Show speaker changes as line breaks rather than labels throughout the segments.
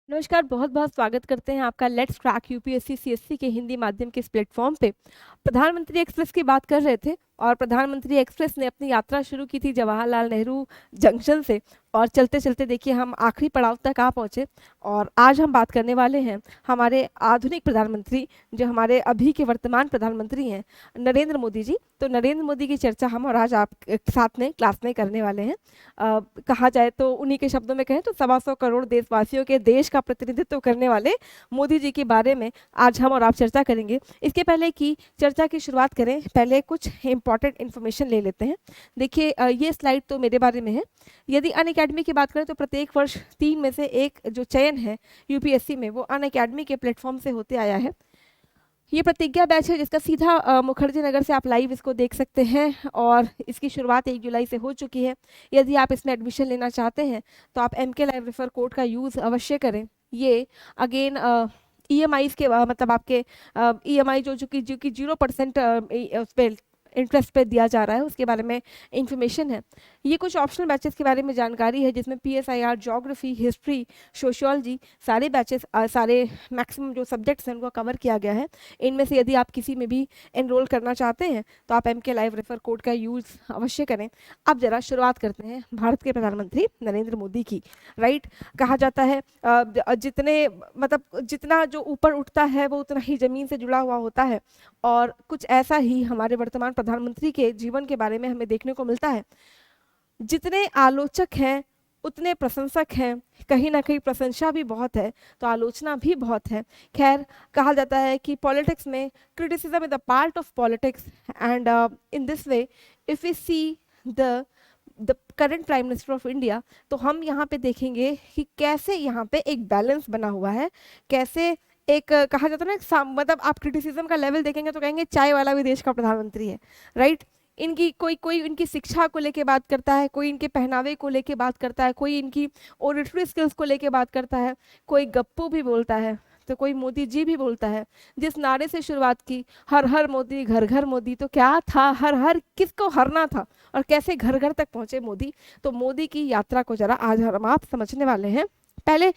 नमस्कार, बहुत बहुत स्वागत करते हैं आपका लेट्स क्रैक यूपीएससी सीएससी के हिंदी माध्यम के इस प्लेटफॉर्म पे। प्रधानमंत्री एक्सप्रेस की बात कर रहे थे और प्रधानमंत्री एक्सप्रेस ने अपनी यात्रा शुरू की थी जवाहरलाल नेहरू जंक्शन से और चलते चलते देखिए हम आखिरी पड़ाव तक आ पहुंचे। और आज हम बात करने वाले हैं हमारे आधुनिक प्रधानमंत्री, जो हमारे अभी के वर्तमान प्रधानमंत्री हैं, नरेंद्र मोदी जी। तो नरेंद्र मोदी की चर्चा हम और आज आप साथ में क्लास में करने वाले हैं। कहा जाए तो उन्हीं के शब्दों में कहें तो 125 करोड़ देशवासियों के देश का प्रतिनिधित्व करने वाले मोदी जी के बारे में आज हम और आप चर्चा करेंगे। इसके पहले की चर्चा की शुरुआत करें, पहले कुछ इंपॉर्टेंट इन्फॉर्मेशन ले लेते हैं। देखिए ये स्लाइड तो मेरे बारे में है। यदि अन अकेडमी की बात करें तो प्रत्येक वर्ष 3 में से एक जो चयन है यूपीएससी में वो अन अकेडमी के प्लेटफॉर्म से होते आया है। ये प्रतिज्ञा बैच है जिसका सीधा मुखर्जी नगर से आप लाइव इसको देख सकते हैं और इसकी शुरुआत 1 जुलाई से हो चुकी है। यदि आप इसमें एडमिशन लेना चाहते हैं तो आप MK लाइव रेफर कोड का यूज़ अवश्य करें। ये अगेन EMI के मतलब आपके EMI जो कि 0% उस पर इंटरेस्ट पे दिया जा रहा है, उसके बारे में इंफॉर्मेशन है। ये कुछ ऑप्शनल बैचेस के बारे में जानकारी है जिसमें PSIR, ज्योग्राफी, हिस्ट्री, सोशियोलॉजी, सारे बैचेस सारे मैक्सिमम जो सब्जेक्ट्स हैं उनको कवर किया गया है। इनमें से यदि आप किसी में भी एनरोल करना चाहते हैं तो आप MK लाइव रेफर कोड का यूज़ अवश्य करें। अब जरा शुरुआत करते हैं भारत के प्रधानमंत्री नरेंद्र मोदी की। राइट, कहा जाता है जितने मतलब जितना जो ऊपर उठता है वो उतना ही ज़मीन से जुड़ा हुआ होता है, और कुछ ऐसा ही हमारे वर्तमान प्रधानमंत्री के जीवन के बारे में हमें देखने को मिलता है। जितने आलोचक हैं उतने प्रशंसक हैं, कहीं ना कहीं प्रशंसा भी बहुत है तो आलोचना भी बहुत है। खैर, कहा जाता है कि पॉलिटिक्स में criticism is the part of politics and in this way if we see the current prime minister of India, तो हम यहाँ पे देखेंगे कि कैसे यहाँ पे एक बैलेंस बना हुआ है, कैसे एक कहा जाता है ना मतलब आप क्रिटिसिज्म का लेवल देखेंगे तो कहेंगे चाय वाला भी देश का प्रधानमंत्री है। राइट, इनकी कोई कोई इनकी शिक्षा को लेके बात करता है, कोई इनके पहनावे को लेके बात करता है, कोई इनकी ओरेटरी स्किल्स को लेके बात करता है, कोई गप्पू भी बोलता है तो कोई मोदी जी भी बोलता है। जिस नारे से शुरुआत की, हर हर मोदी घर घर मोदी, तो क्या था, हर हर किसको हरना था और कैसे घर घर तक पहुंचे मोदी। तो मोदी की यात्रा को जरा आज हम आप समझने वाले हैं। पहले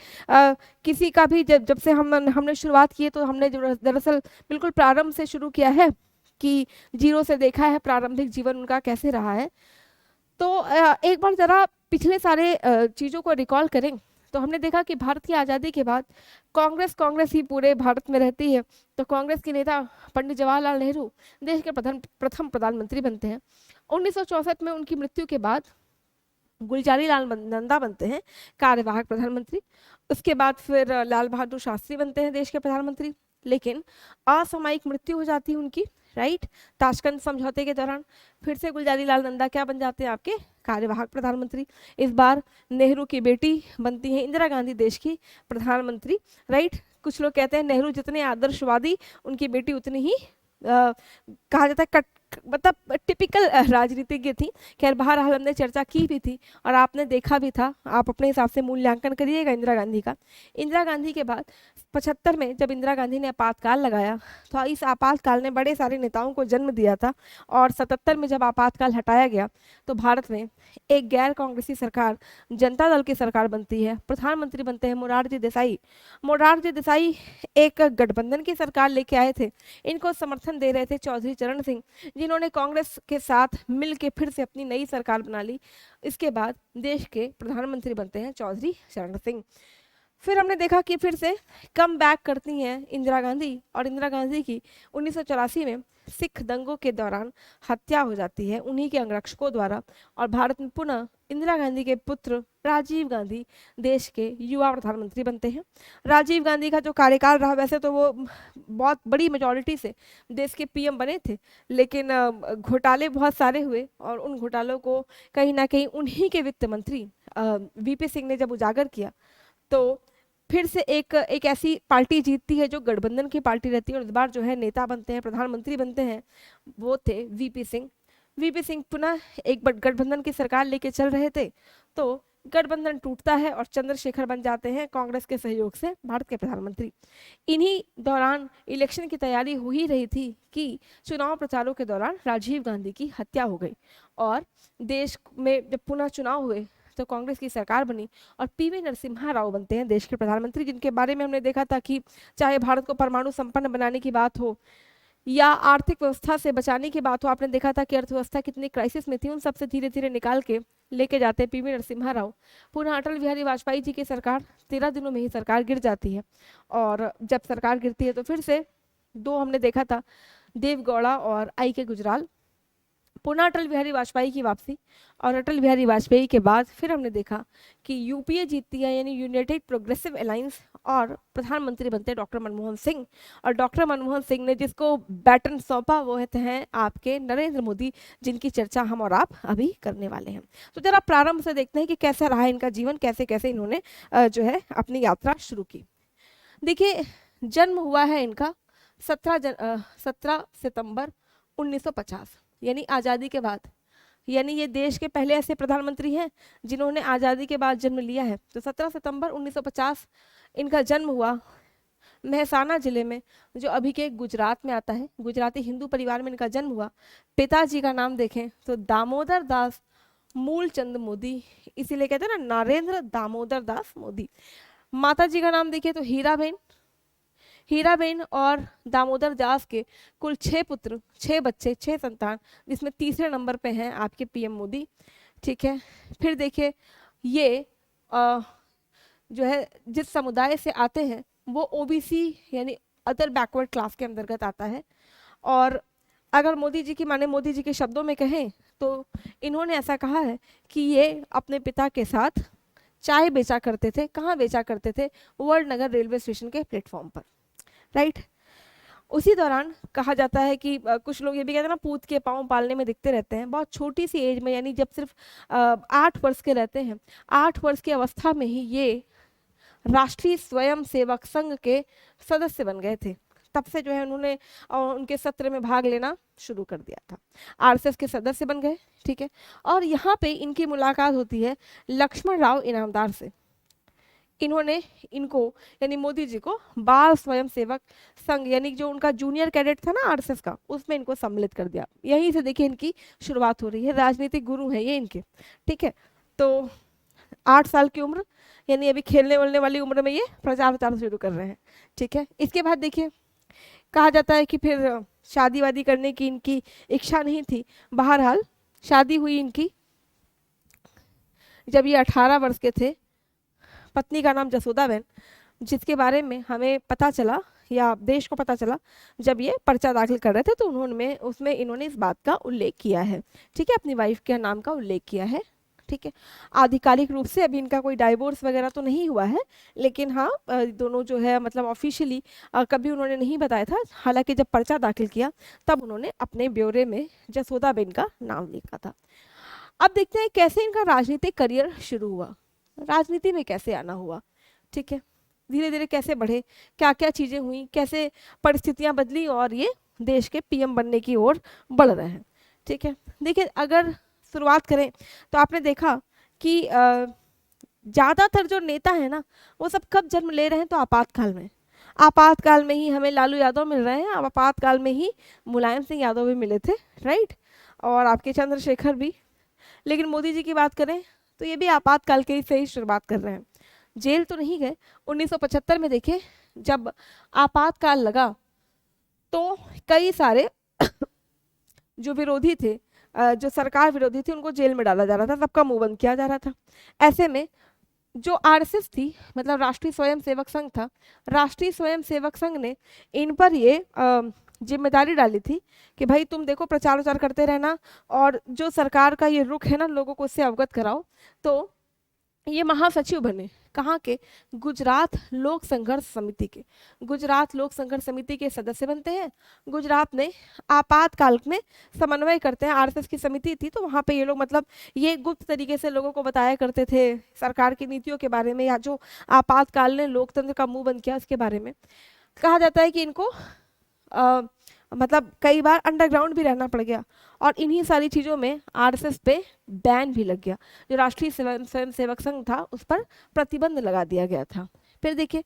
किसी का भी जब से हमने शुरुआत की है तो हमने दरअसल बिल्कुल प्रारंभ से शुरू किया है कि जीरो से देखा है प्रारंभिक जीवन उनका कैसे रहा है। तो एक बार जरा पिछले सारे चीज़ों को रिकॉल करें तो हमने देखा कि भारत की आज़ादी के बाद कांग्रेस ही पूरे भारत में रहती है। तो कांग्रेस के नेता पंडित जवाहरलाल नेहरू देश के प्रथम प्रधानमंत्री बनते हैं। 1964 में उनकी मृत्यु के बाद गुलजारी लाल नंदा बनते हैं कार्यवाहक प्रधानमंत्री। उसके बाद फिर लाल बहादुर शास्त्री बनते हैं देश के प्रधानमंत्री, लेकिन असामयिक मृत्यु हो जाती है उनकी। राइट, ताशकंद समझौते के दौरान फिर से गुलजारी लाल नंदा क्या बन जाते हैं, आपके कार्यवाहक प्रधानमंत्री। इस बार नेहरू की बेटी बनती है इंदिरा गांधी देश की प्रधानमंत्री। राइट, कुछ लोग कहते हैं नेहरू जितने आदर्शवादी उनकी बेटी उतनी ही कहा जाता है मतलब टिपिकल राजनीतिज्ञ थी। खैर, बहरहाल हमने चर्चा की भी थी और आपने देखा भी था, आप अपने हिसाब से मूल्यांकन करिएगा इंदिरा गांधी का। इंदिरा गांधी के बाद 75 में जब इंदिरा गांधी ने आपातकाल लगाया तो इस आपातकाल ने बड़े सारे नेताओं को जन्म दिया था, और 77 में जब आपातकाल हटाया गया तो भारत में एक गैर कांग्रेसी सरकार, जनता दल की सरकार बनती है। प्रधानमंत्री बनते हैं मोरारजी देसाई। मोरारजी देसाई एक गठबंधन की सरकार लेके आए थे, इनको समर्थन दे रहे थे चौधरी चरण सिंह, जिन्होंने कांग्रेस के साथ मिल के फिर से अपनी नई सरकार बना ली। इसके बाद देश के प्रधानमंत्री बनते हैं चौधरी चरण सिंह। फिर हमने देखा कि फिर से कम बैक करती हैं इंदिरा गांधी, और इंदिरा गांधी की 1984 में सिख दंगों के दौरान हत्या हो जाती है उन्हीं के अंगरक्षकों द्वारा, और भारत में पुनः इंदिरा गांधी के पुत्र राजीव गांधी देश के युवा प्रधानमंत्री बनते हैं। राजीव गांधी का जो कार्यकाल रहा, वैसे तो वो बहुत बड़ी मेजॉरिटी से देश के PM बने थे, लेकिन घोटाले बहुत सारे हुए और उन घोटालों को कहीं ना कहीं उन्हीं के वित्त मंत्री VP सिंह ने जब उजागर किया तो फिर से एक ऐसी पार्टी जीतती है जो गठबंधन की पार्टी रहती है, और इस बार जो है नेता बनते हैं, प्रधानमंत्री बनते हैं, वो थे VP सिंह। VP सिंह पुनः एक गठबंधन की सरकार लेके चल रहे थे, तो गठबंधन टूटता है और चंद्रशेखर बन जाते हैं कांग्रेस के सहयोग से भारत के प्रधानमंत्री। इन्हीं दौरान इलेक्शन की तैयारी हो ही रही थी कि चुनाव प्रचारों के दौरान राजीव गांधी की हत्या हो गई, और देश में जब पुनः चुनाव हुए तो कांग्रेस की सरकार बनी और पीवी नरसिम्हा राव बनते हैं देश के प्रधानमंत्री, जिनके बारे में हमने देखा था कि चाहे भारत को परमाणु संपन्न बनाने की बात हो या आर्थिक व्यवस्था से बचाने की बात हो, आपने देखा था कि अर्थव्यवस्था कितनी क्राइसिस में थी, उन सबसे धीरे धीरे निकाल के लेके जाते हैं पीवी नरसिम्हा राव। पुनः अटल बिहारी वाजपेयी जी की सरकार 13 दिनों में ही सरकार गिर जाती है, और जब सरकार गिरती है तो फिर से दो हमने देखा था, देवगौड़ा और आई के गुजराल। पुनः अटल बिहारी वाजपेयी की वापसी, और अटल बिहारी वाजपेयी के बाद फिर हमने देखा कि यूपीए जीतती है, यानी यूनाइटेड प्रोग्रेसिव अलायंस, और प्रधानमंत्री बनते हैं डॉक्टर मनमोहन सिंह। और डॉक्टर मनमोहन सिंह ने जिसको बैटन सौंपा वो हैं आपके नरेंद्र मोदी, जिनकी चर्चा हम और आप अभी करने वाले हैं। तो जरा प्रारंभ से देखते हैं कि कैसा रहा इनका जीवन, कैसे कैसे इन्होंने जो है अपनी यात्रा शुरू की। देखिए, जन्म हुआ है इनका 17 सितंबर 1950, यानी आज़ादी के बाद, यानी ये देश के पहले ऐसे प्रधानमंत्री हैं जिन्होंने आज़ादी के बाद जन्म लिया है। तो 17 सितंबर 1950 इनका जन्म हुआ मेहसाना जिले में, जो अभी के गुजरात में आता है। गुजराती हिंदू परिवार में इनका जन्म हुआ। पिताजी का नाम देखें तो दामोदर दास मूलचंद मोदी, इसीलिए कहते हैं ना नरेंद्र दामोदर दास मोदी। माता जी का नाम देखिए तो हीराबेन और दामोदर दास के कुल 6 पुत्र, 6 बच्चे, 6 संतान, जिसमें तीसरे नंबर पे हैं आपके पीएम मोदी। ठीक है, फिर देखिए ये जो है जिस समुदाय से आते हैं वो ओबीसी यानी अदर बैकवर्ड क्लास के अंतर्गत आता है। और अगर मोदी जी की माने, मोदी जी के शब्दों में कहें तो इन्होंने ऐसा कहा है कि ये अपने पिता के साथ चाय बेचा करते थे। कहाँ बेचा करते थे? वर्ल्ड नगर रेलवे स्टेशन के प्लेटफॉर्म पर, राइट। उसी दौरान कहा जाता है कि कुछ लोग ये भी कहते हैं ना, पूत के पाँव पालने में दिखते रहते हैं। बहुत छोटी सी एज में, यानी जब सिर्फ 8 वर्ष के रहते हैं, 8 वर्ष की अवस्था में ही ये राष्ट्रीय स्वयं सेवक संघ के सदस्य बन गए थे। तब से जो है उन्होंने उनके सत्र में भाग लेना शुरू कर दिया था, आरएसएस के सदस्य बन गए। ठीक है, और यहाँ पे इनकी मुलाकात होती है लक्ष्मण राव इनामदार से। इन्होंने इनको यानी मोदी जी को बाल स्वयं सेवक संघ, यानी जो उनका जूनियर कैडेट था ना आरएसएस का, उसमें इनको सम्मिलित कर दिया। यहीं से देखिए इनकी शुरुआत हो रही है, राजनीतिक गुरु हैं ये इनके। ठीक है, तो 8 साल की उम्र, यानी अभी खेलने वलने वाली उम्र में ये प्रचार शुरू कर रहे हैं। ठीक है, इसके बाद देखिए कहा जाता है कि फिर शादी वादी करने की इनकी इच्छा नहीं थी। बहरहाल शादी हुई इनकी जब ये 18 वर्ष के थे। पत्नी का नाम जसोदाबेन, जिसके बारे में हमें पता चला या देश को पता चला जब ये पर्चा दाखिल कर रहे थे, तो उसमें इन्होंने इस बात का उल्लेख किया है। ठीक है, अपनी वाइफ के नाम का उल्लेख किया है। ठीक है, आधिकारिक रूप से अभी इनका कोई डाइवोर्स वगैरह तो नहीं हुआ है, लेकिन हाँ दोनों जो है मतलब ऑफिशियली कभी उन्होंने नहीं बताया था। हालांकि जब पर्चा दाखिल किया तब उन्होंने अपने ब्यौरे में जसोदाबेन का नाम लिखा था। अब देखते हैं कैसे इनका राजनीतिक करियर शुरू हुआ, राजनीति में कैसे आना हुआ। ठीक है, धीरे धीरे कैसे बढ़े, क्या क्या चीज़ें हुई, कैसे परिस्थितियां बदली और ये देश के पीएम बनने की ओर बढ़ रहे हैं। ठीक है, देखिए अगर शुरुआत करें तो आपने देखा कि ज़्यादातर जो नेता है ना वो सब कब जन्म ले रहे हैं? तो आपातकाल में ही हमें लालू यादव मिल रहे हैं। अब आपातकाल में ही मुलायम सिंह यादव भी मिले थे, राइट, और आपके चंद्रशेखर भी। लेकिन मोदी जी की बात करें तो ये भी आपातकाल के से ही शुरुआत कर रहे हैं। जेल तो नहीं गए। 1975 में देखिए जब आपातकाल लगा तो कई सारे जो विरोधी थे, जो सरकार विरोधी थी, उनको जेल में डाला जा रहा था, सबका मुंह बंद किया जा रहा था। ऐसे में जो आरएसएस थी, मतलब राष्ट्रीय स्वयं सेवक संघ था, राष्ट्रीय स्वयं सेवक संघ ने इन पर ये जिम्मेदारी डाली थी कि भाई तुम देखो प्रचार प्रचार करते रहना और जो सरकार का ये रुख है ना लोगों को उससे अवगत कराओ। तो ये महासचिव बने कहाँ के? गुजरात लोक संघर्ष समिति के। गुजरात लोक संघर्ष समिति के सदस्य बनते हैं। गुजरात में आपातकाल में समन्वय करते हैं। आरएसएस की समिति थी तो वहाँ पे ये लोग मतलब ये गुप्त तरीके से लोगों को बताया करते थे सरकार की नीतियों के बारे में, या जो आपातकाल ने लोकतंत्र का मुंह बंद किया उसके बारे में। कहा जाता है कि इनको मतलब कई बार अंडरग्राउंड भी रहना पड़ गया और इन्हीं सारी चीज़ों में आरएसएस पे बैन भी लग गया। जो राष्ट्रीय स्वयं सेवक संघ था उस पर प्रतिबंध लगा दिया गया था। फिर देखिए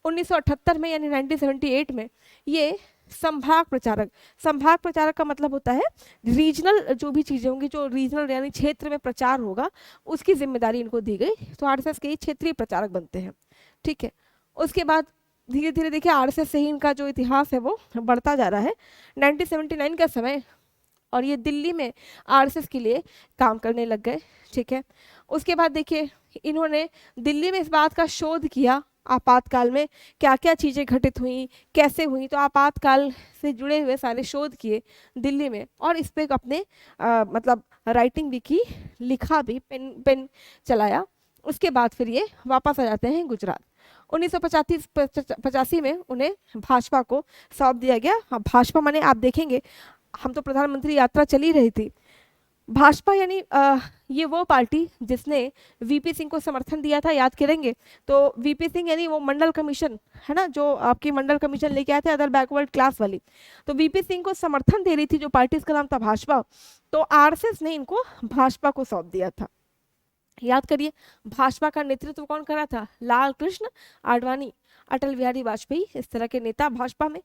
1978 में यानी 1978 में ये संभाग प्रचारक। संभाग प्रचारक का मतलब होता है रीजनल जो भी चीजें होंगी, जो रीजनल यानी क्षेत्र में प्रचार होगा उसकी जिम्मेदारी इनको दी गई, तो आरएसएस के क्षेत्रीय प्रचारक बनते हैं। ठीक है, उसके बाद धीरे धीरे देखिए आरएसएस से ही इनका जो इतिहास है वो बढ़ता जा रहा है। 1979 का समय, और ये दिल्ली में आरएसएस के लिए काम करने लग गए। ठीक है, उसके बाद देखिए इन्होंने दिल्ली में इस बात का शोध किया आपातकाल में क्या क्या चीज़ें घटित हुई, कैसे हुई, तो आपातकाल से जुड़े हुए सारे शोध किए दिल्ली में, और इस पे अपने मतलब राइटिंग भी की, लिखा भी, पेन पेन चलाया। उसके बाद फिर ये वापस आ जाते हैं गुजरात। 1985 में उन्हें भाजपा को सौंप दिया गया। हाँ, भाजपा माने आप देखेंगे हम तो प्रधानमंत्री यात्रा चली रही थी, भाजपा यानी ये वो पार्टी जिसने वीपी सिंह को समर्थन दिया था, याद करेंगे। तो वीपी सिंह यानी वो मंडल कमीशन है ना, जो आपकी मंडल कमीशन लेके आए थे अदर बैकवर्ड क्लास वाली, तो वीपी सिंह को समर्थन दे रही थी जो पार्टी, इसका नाम था भाजपा। तो आरएसएस ने इनको भाजपा को सौंप दिया था। याद करिए भाजपा का नेतृत्व कौन कर रहा था, लाल कृष्ण आडवाणी, अटल बिहारी वाजपेयी, इस तरह के नेता भाजपा में।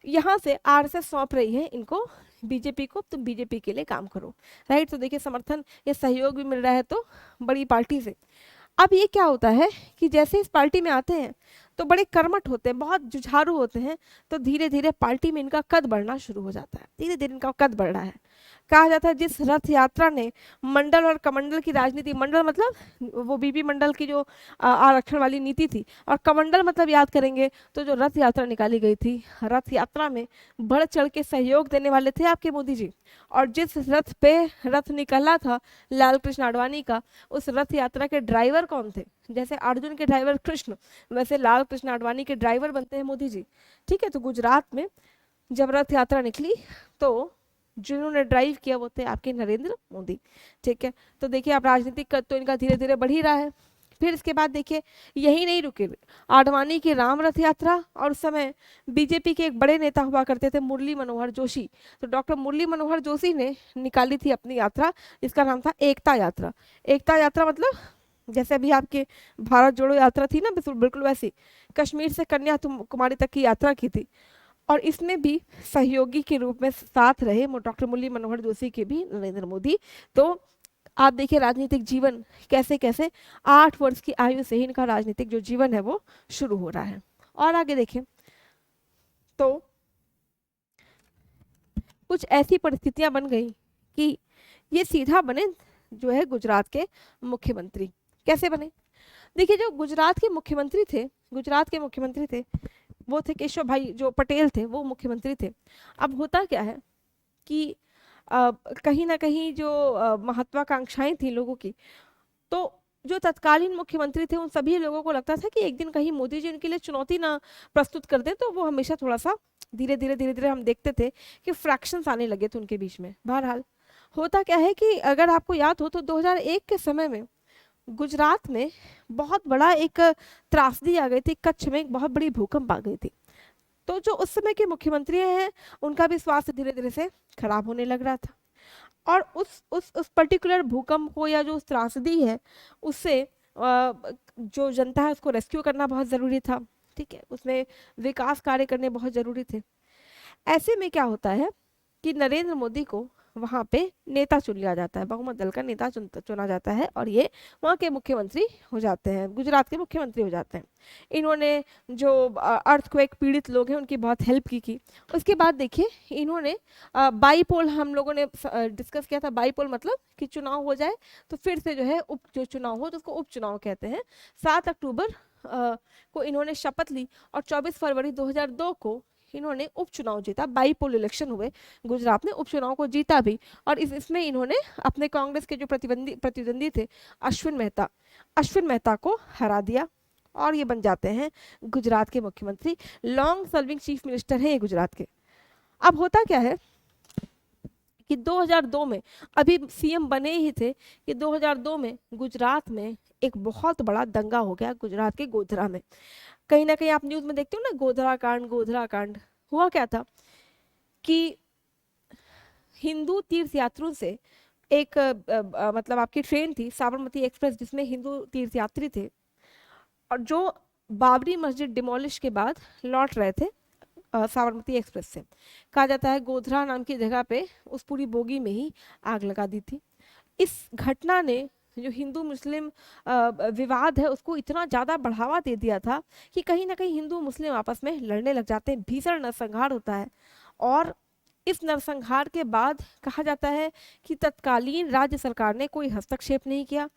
यहाँ से आरएसएस सौंप रही है इनको बीजेपी को, तुम बीजेपी के लिए काम करो, राइट। तो देखिए समर्थन या सहयोग भी मिल रहा है तो बड़ी पार्टी से। अब ये क्या होता है कि जैसे इस पार्टी में आते हैं तो बड़े कर्मठ होते हैं, बहुत जुझारू होते हैं, तो धीरे धीरे पार्टी में इनका कद बढ़ना शुरू हो जाता है, धीरे धीरे इनका कद बढ़ रहा है। कहा जाता है जिस रथ यात्रा ने मंडल और कमंडल की राजनीति, मंडल मतलब वो बीबी मंडल की जो आरक्षण वाली नीति थी, और कमंडल मतलब याद करेंगे तो जो रथ यात्रा निकाली गई थी, रथ यात्रा में बढ़ चढ़ के सहयोग देने वाले थे आपके मोदी जी। और जिस रथ पे रथ निकला था लाल कृष्ण आडवाणी का, उस रथ यात्रा के ड्राइवर कौन थे, जैसे अर्जुन के ड्राइवर कृष्ण, वैसे लाल कृष्ण आडवाणी के ड्राइवर बनते हैं मोदी जी। ठीक है, तो गुजरात में जब रथ यात्रा निकली तो जिन्होंने ड्राइव किया वो थे आपके नरेंद्र मोदी। ठीक है, तो देखिए आप राजनीतिक कद तो इनका धीरे धीरे बढ़ ही रहा है। फिर इसके बाद देखिए यही नहीं रुके, आडवाणी की राम रथ यात्रा, और उस समय बीजेपी के एक बड़े नेता हुआ करते थे मुरली मनोहर जोशी, तो डॉक्टर मुरली मनोहर जोशी ने निकाली थी अपनी यात्रा, इसका नाम था एकता यात्रा। एकता यात्रा मतलब जैसे अभी आपके भारत जोड़ो यात्रा थी ना, बिल्कुल बिल्कुल वैसी, कश्मीर से कन्याकुमारी तक की यात्रा की थी। और इसमें भी सहयोगी के रूप में साथ रहे डॉक्टर मुरली मनोहर जोशी के भी नरेंद्र मोदी। तो आप देखिए राजनीतिक जीवन कैसे कैसे 8 वर्ष की आयु से ही इनका राजनीतिक जो जीवन है वो शुरू हो रहा है। और आगे देखें तो कुछ ऐसी परिस्थितियां बन गई कि ये सीधा बने जो है गुजरात के मुख्यमंत्री। कैसे बने, देखिए जो गुजरात के मुख्यमंत्री थे, गुजरात के मुख्यमंत्री थे वो थे केशव भाई जो पटेल थे, वो मुख्यमंत्री थे। अब होता क्या है कि कहीं ना कहीं जो महत्वाकांक्षाएं थी लोगों की, तो जो तत्कालीन मुख्यमंत्री थे उन सभी लोगों को लगता था कि एक दिन कहीं मोदी जी उनके लिए चुनौती ना प्रस्तुत कर दें, तो वो हमेशा थोड़ा सा धीरे धीरे हम देखते थे कि फ्रैक्शंस आने लगे थे उनके बीच में। बहरहाल होता क्या है कि अगर आपको याद हो तो 2001 के समय में गुजरात में बहुत बड़ा एक त्रासदी आ गई थी, कच्छ में एक बहुत बड़ी भूकंप आ गई थी। तो जो उस समय के मुख्यमंत्री हैं उनका भी स्वास्थ्य धीरे धीरे से खराब होने लग रहा था, और उस पर्टिकुलर भूकंप को या जो त्रासदी है उससे जो जनता है उसको रेस्क्यू करना बहुत ज़रूरी था। ठीक है, उसमें विकास कार्य करने बहुत ज़रूरी थे। ऐसे में क्या होता है कि नरेंद्र मोदी को वहाँ पे नेता चुन लिया जाता है, बहुमत दल का नेता चुना जाता है, और ये वहाँ के मुख्यमंत्री हो जाते हैं, गुजरात के मुख्यमंत्री हो जाते हैं। इन्होंने जो अर्थक्वेक पीड़ित लोग हैं उनकी बहुत हेल्प की। उसके बाद देखिए इन्होंने बाईपोल, हम लोगों ने डिस्कस किया था, बाईपोल मतलब कि चुनाव हो जाए तो फिर से जो है जो चुनाव हो तो उसको उपचुनाव कहते हैं। 7 अक्टूबर को इन्होंने शपथ ली और 24 फरवरी 2002 को इन्होंने उपचुनाव जीता, बाईपोल इलेक्शन हुए गुजरात में, उपचुनाव को जीता भी। और इसमें इन्होंने अपने कांग्रेस के जो प्रतिद्वंदी थे अश्विन मेहता को हरा दिया, और ये बन जाते हैं गुजरात के मुख्यमंत्री, लॉन्ग सर्विंग चीफ मिनिस्टर हैं ये गुजरात के। अब होता क्या है कि 2002 में, अभी सीएम बने ही थे कि 2002 में गुजरात में एक बहुत बड़ा दंगा हो गया गुजरात के गोधरा में। कहीं ना कहीं आप न्यूज़ में देखते हो ना, गोधरा कांड। हुआ क्या था कि हिंदू तीर्थ यात्रियों से एक मतलब आपकी ट्रेन थी साबरमती एक्सप्रेस जिसमें हिंदू तीर्थ यात्री थे, और जो बाबरी मस्जिद डिमोलिश के बाद लौट रहे थे साबरमती एक्सप्रेस से। कहा जाता है गोधरा नाम की जगह पे उस पूरी बोगी में ही आग लगा दी थी। इस घटना ने जो हिंदू मुस्लिम विवाद है उसको इतना ज़्यादा बढ़ावा दे दिया था कि कहीं ना कहीं हिंदू मुस्लिम आपस में लड़ने लग जाते हैं, भीषण नरसंहार होता है। और इस नरसंहार के बाद कहा जाता है कि तत्कालीन राज्य सरकार ने कोई हस्तक्षेप नहीं किया।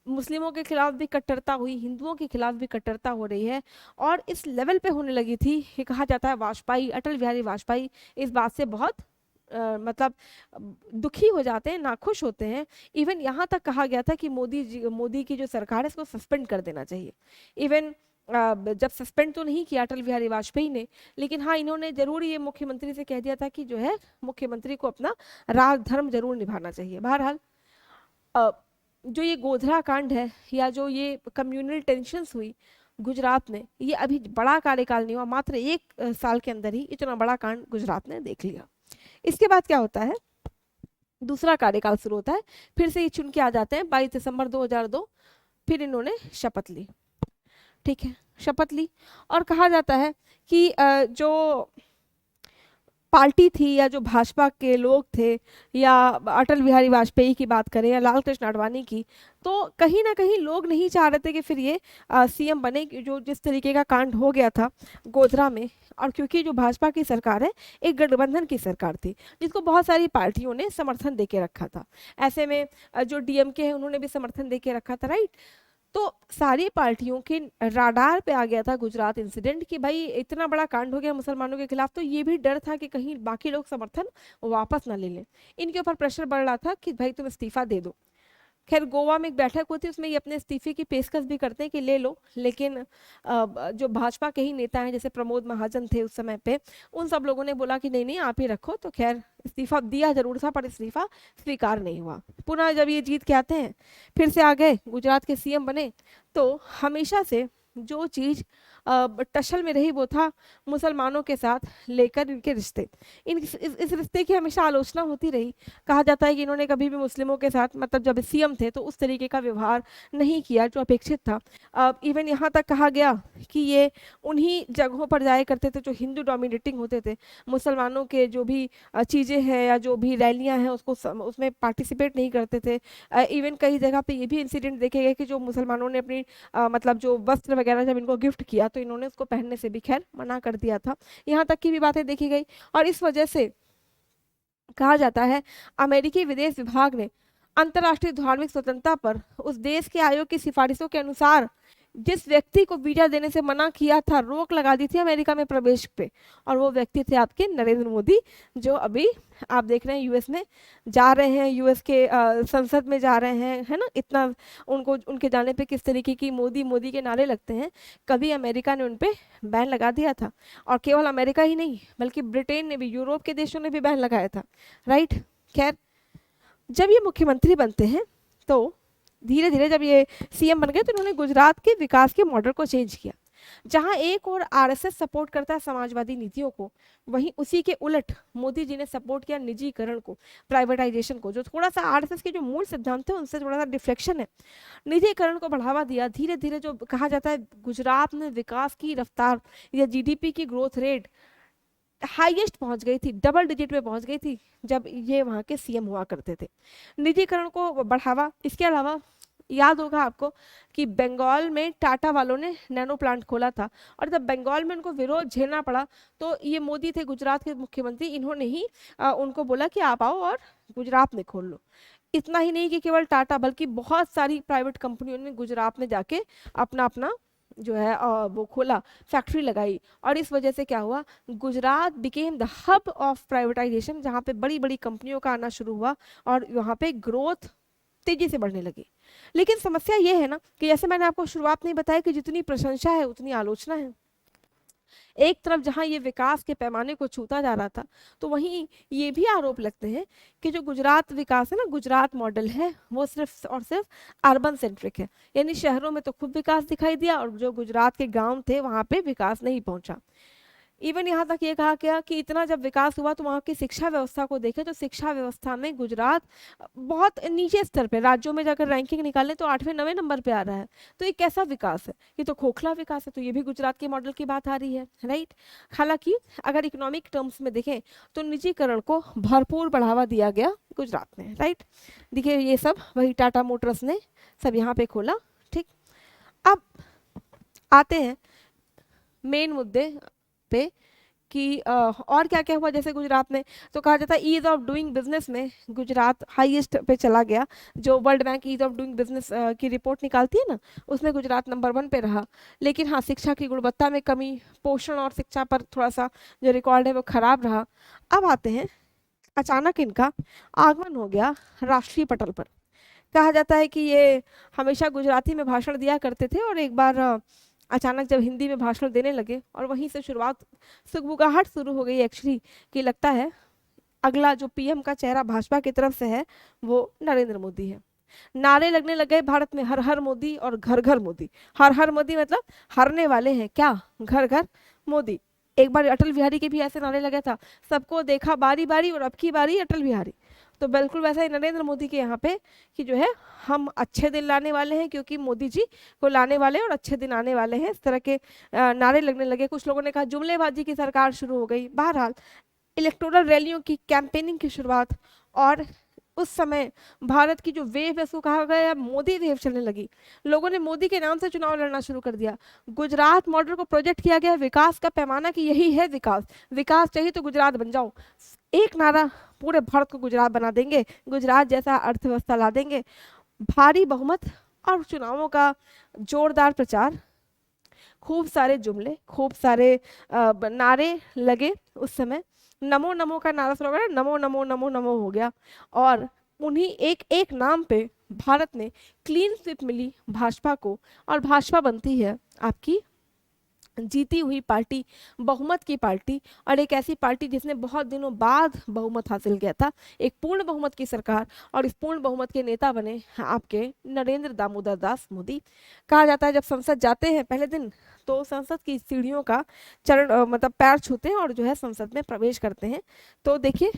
मुस्लिमों के खिलाफ भी कट्टरता हुई, हिंदुओं के खिलाफ भी कट्टरता हो रही है, और इस लेवल पे होने लगी थी कि कहा जाता है वाजपेयी, अटल बिहारी वाजपेयी इस बात से बहुत मतलब दुखी हो जाते हैं, नाखुश होते हैं। इवन यहाँ तक कहा गया था कि मोदी की जो सरकार है इसको सस्पेंड कर देना चाहिए। इवन जब सस्पेंड तो नहीं किया अटल बिहारी वाजपेयी ने, लेकिन हाँ इन्होंने जरूर ये मुख्यमंत्री से कह दिया था कि जो है मुख्यमंत्री को अपना राजधर्म जरूर निभाना चाहिए। बहरहाल जो ये गोधरा कांड है या जो ये कम्युनल टेंशन्स हुई गुजरात में, ये अभी बड़ा कार्यकाल नहीं हुआ, मात्र 1 साल के अंदर ही इतना बड़ा कांड गुजरात ने देख लिया। इसके बाद क्या होता है, दूसरा कार्यकाल शुरू होता है, फिर से ये चुन के आ जाते हैं 22 दिसंबर 2002। फिर इन्होंने शपथ ली, ठीक है, शपथ ली। और कहा जाता है कि जो पार्टी थी या जो भाजपा के लोग थे, या अटल बिहारी वाजपेयी की बात करें या लाल कृष्ण आडवाणी की, तो कहीं ना कहीं लोग नहीं चाह रहे थे कि फिर ये सीएम बने, जो जिस तरीके का कांड हो गया था गोधरा में। और क्योंकि जो भाजपा की सरकार है एक गठबंधन की सरकार थी जिसको बहुत सारी पार्टियों ने समर्थन देके रखा था, ऐसे में जो डीएमके है उन्होंने भी समर्थन देके रखा था, राइट। तो सारी पार्टियों के राडार पे आ गया था गुजरात इंसिडेंट कि भाई इतना बड़ा कांड हो गया मुसलमानों के खिलाफ, तो ये भी डर था कि कहीं बाकी लोग समर्थन वापस ना ले लें। इनके ऊपर प्रेशर बढ़ रहा था कि भाई तुम इस्तीफा दे दो। खैर गोवा में एक बैठक होती है, उसमें ये अपने इस्तीफे की पेशकश भी करते हैं कि ले लो, लेकिन जो भाजपा के ही नेता हैं जैसे प्रमोद महाजन थे उस समय पे, उन सब लोगों ने बोला कि नहीं नहीं आप ही रखो। तो खैर इस्तीफा दिया जरूर था पर इस्तीफा स्वीकार नहीं हुआ। पुनः जब ये जीत के आते हैं, फिर से आ गए, गुजरात के सीएम बने, तो हमेशा से जो चीज टशल में रही वो था मुसलमानों के साथ लेकर इनके रिश्ते। इस रिश्ते की हमेशा आलोचना होती रही। कहा जाता है कि इन्होंने कभी भी मुस्लिमों के साथ, मतलब जब सीएम थे तो उस तरीके का व्यवहार नहीं किया जो अपेक्षित था। इवन यहाँ तक कहा गया कि ये उन्हीं जगहों पर जाया करते थे जो हिंदू डोमिनेटिंग होते थे, मुसलमानों के जो भी चीज़ें हैं या जो भी रैलियाँ हैं उसको उसमें पार्टिसिपेट नहीं करते थे। इवन कई जगह पे ये भी इंसिडेंट देखे गए कि जो मुसलमानों ने अपनी मतलब जो वस्त्र वगैरह जब इनको गिफ्ट किया तो इन्होंने उसको पहनने से भी खैर मना कर दिया था। यहाँ तक की भी बातें देखी गई। और इस वजह से कहा जाता है अमेरिकी विदेश विभाग ने अंतर्राष्ट्रीय धार्मिक स्वतंत्रता पर उस देश के आयोग की सिफारिशों के अनुसार जिस व्यक्ति को वीजा देने से मना किया था, रोक लगा दी थी अमेरिका में प्रवेश पे, और वो व्यक्ति थे आपके नरेंद्र मोदी, जो अभी आप देख रहे हैं यूएस में जा रहे हैं, यूएस के संसद में जा रहे हैं, है ना। इतना उनको उनके जाने पे किस तरीके की मोदी मोदी के नारे लगते हैं। कभी अमेरिका ने उन पे बैन लगा दिया था, और केवल अमेरिका ही नहीं बल्कि ब्रिटेन ने भी, यूरोप के देशों ने भी बैन लगाया था, राइट। खैर जब ये मुख्यमंत्री बनते हैं तो धीरे धीरे जब ये सीएम बन गए तो इन्होंने गुजरात के विकास के मॉडल को चेंज किया। जहां एक और आरएसएस सपोर्ट करता है समाजवादी नीतियों को, वहीं उसी के उलट मोदी जी ने सपोर्ट किया निजीकरण को, प्राइवेटाइजेशन को, जो थोड़ा सा आरएसएस के जो मूल सिद्धांत थे उनसे थोड़ा सा डिफ्लेक्शन है। निजीकरण को बढ़ावा दिया धीरे धीरे। जो कहा जाता है गुजरात में विकास की रफ्तार या जीडीपी की ग्रोथ रेट हाईएस्ट पहुंच गई थी, डबल डिजिट में पहुंच गई थी जब ये वहाँ के सीएम हुआ करते थे। निजीकरण को बढ़ावा। इसके अलावा याद होगा आपको कि बंगाल में टाटा वालों ने नैनो प्लांट खोला था, और जब बंगाल में उनको विरोध झेलना पड़ा तो ये मोदी थे गुजरात के मुख्यमंत्री, इन्होंने ही उनको बोला कि आप आओ और गुजरात में खोल लो। इतना ही नहीं कि केवल टाटा बल्कि बहुत सारी प्राइवेट कंपनियों ने गुजरात में जाके अपना अपना जो है वो खोला, फैक्ट्री लगाई। और इस वजह से क्या हुआ, Gujarat became the hub of privatisation, जहाँ पे बड़ी बड़ी कंपनियों का आना शुरू हुआ और वहाँ पे ग्रोथ तेजी से बढ़ने लगी। लेकिन समस्या ये है ना कि जैसे मैंने आपको शुरुआत में बताया कि जितनी प्रशंसा है उतनी आलोचना है। एक तरफ जहां ये विकास के पैमाने को छूता जा रहा था, तो वहीं ये भी आरोप लगते हैं कि जो गुजरात विकास है ना, गुजरात मॉडल है, वो सिर्फ और सिर्फ अर्बन सेंट्रिक है, यानी शहरों में तो खूब विकास दिखाई दिया और जो गुजरात के गांव थे वहां पे विकास नहीं पहुंचा। इवन यहाँ तक ये कहा गया कि इतना जब विकास हुआ तो वहाँ की शिक्षा व्यवस्था को देखें तो शिक्षा व्यवस्था में गुजरात बहुत नीचे स्तर पे, राज्यों में जाकर रैंकिंग निकालें तो 8वें 9वें नंबर पे आ रहा है। तो ये कैसा विकास है? ये तो खोखला विकास है। तो ये भी गुजरात के मॉडल की बात आ रही है, राइट। हालांकि अगर इकोनॉमिक टर्म्स में देखें तो निजीकरण को भरपूर बढ़ावा दिया गया गुजरात में, राइट। देखिए ये सब वही टाटा मोटर्स ने सब यहाँ पे खोला, ठीक। अब आते हैं मेन मुद्दे पे कि और क्या क्या हुआ जैसे गुजरात में। तो कहा जाता है ईज ऑफ डूइंग बिजनेस में गुजरात हाईएस्ट पे चला गया। जो World Bank ease of doing business की रिपोर्ट निकालती है ना, उसमें गुजरात नंबर 1 पे रहा। लेकिन हाँ, शिक्षा की गुणवत्ता में कमी, पोषण और शिक्षा पर थोड़ा सा जो रिकॉर्ड है वो खराब रहा। अब आते हैं, अचानक इनका आगमन हो गया राष्ट्रीय पटल पर। कहा जाता है कि ये हमेशा गुजराती में भाषण दिया करते थे और एक बार अचानक जब हिंदी में भाषण देने लगे और वहीं से शुरुआत सुगबुगाहट शुरू हो गई एक्चुअली, कि लगता है अगला जो पीएम का चेहरा भाजपा की तरफ से है वो नरेंद्र मोदी है। नारे लगने लगे भारत में, हर हर मोदी और घर घर मोदी। हर हर मोदी मतलब हरने वाले हैं क्या, घर घर मोदी। एक बार अटल बिहारी के भी ऐसे नारे लगा था, सबको देखा बारी बारी और अब की बारी अटल बिहारी। तो बिल्कुल वैसा ही नरेंद्र मोदी के यहाँ पे कि जो है हम अच्छे दिन लाने वाले हैं क्योंकि मोदी जी को लाने वाले हैं और अच्छे दिन आने वाले हैं, इस तरह के नारे लगने लगे। कुछ लोगों ने कहा जुमलेबाजी की सरकार शुरू हो गई। बहरहाल इलेक्टोरल रैलियों की, कैंपेनिंग की शुरुआत, और उस समय भारत की जो वेव है उसको कहा गया मोदी वेव चलने लगी। लोगों ने मोदी के नाम से चुनाव लड़ना शुरू कर दिया। गुजरात मॉडल को प्रोजेक्ट किया गया विकास का पैमाना कि यही है विकास, विकास चाहिए तो गुजरात बन जाओ। एक नारा, पूरे भारत को गुजरात बना देंगे, गुजरात जैसा अर्थव्यवस्था ला देंगे। भारी बहुमत और चुनावों का जोरदार प्रचार, खूब सारे जुमले, खूब सारे नारे लगे। उस समय नमो नमो का नारा शुरू हो गया, नमो नमो नमो नमो हो गया। और उन्हीं एक एक नाम पे भारत में क्लीन स्वीप मिली भाजपा को, और भाजपा बनती है आपकी जीती हुई पार्टी, बहुमत की पार्टी, और एक ऐसी पार्टी जिसने बहुत दिनों बाद बहुमत हासिल किया था, एक पूर्ण बहुमत की सरकार। और इस पूर्ण बहुमत के नेता बने आपके नरेंद्र दामोदर दास मोदी। कहा जाता है जब संसद जाते हैं पहले दिन तो संसद की सीढ़ियों का चरण मतलब पैर छूते हैं और जो है संसद में प्रवेश करते हैं। तो देखिए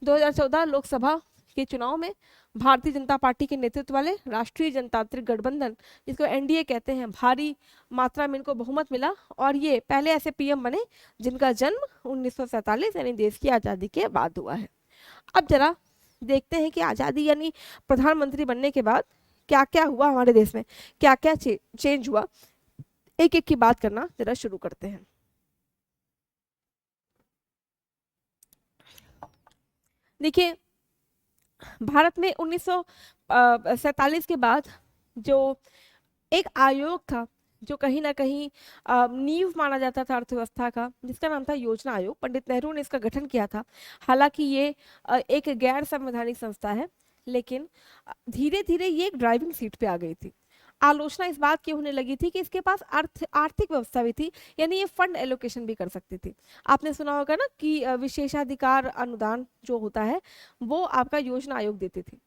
2014 लोकसभा के चुनाव में भारतीय जनता पार्टी के नेतृत्व वाले राष्ट्रीय जनतांत्रिक गठबंधन, जिसको एनडीए कहते हैं, भारी मात्रा में इनको बहुमत मिला और ये पहले ऐसे पीएम बने जिनका जन्म 1947 यानी देश की आज़ादी के बाद हुआ है। अब जरा देखते हैं कि आज़ादी यानी प्रधानमंत्री बनने के बाद क्या क्या हुआ हमारे देश में, क्या क्या चेंज हुआ। एक एक की बात करना जरा शुरू करते हैं। देखिए भारत में 1947 के बाद जो एक आयोग था जो कहीं ना कहीं नींव माना जाता था अर्थव्यवस्था का, जिसका नाम था योजना आयोग, पंडित नेहरू ने इसका गठन किया था। हालांकि ये एक गैर संवैधानिक संस्था है, लेकिन धीरे धीरे ये एक ड्राइविंग सीट पे आ गई थी। आलोचना इस बात की होने लगी थी कि इसके पास आर्थिक व्यवस्था भी थी, यानी ये फंड एलोकेशन भी कर सकती थी। आपने सुना होगा ना कि विशेषाधिकार अनुदान जो होता है वो आपका योजना आयोग देती थी।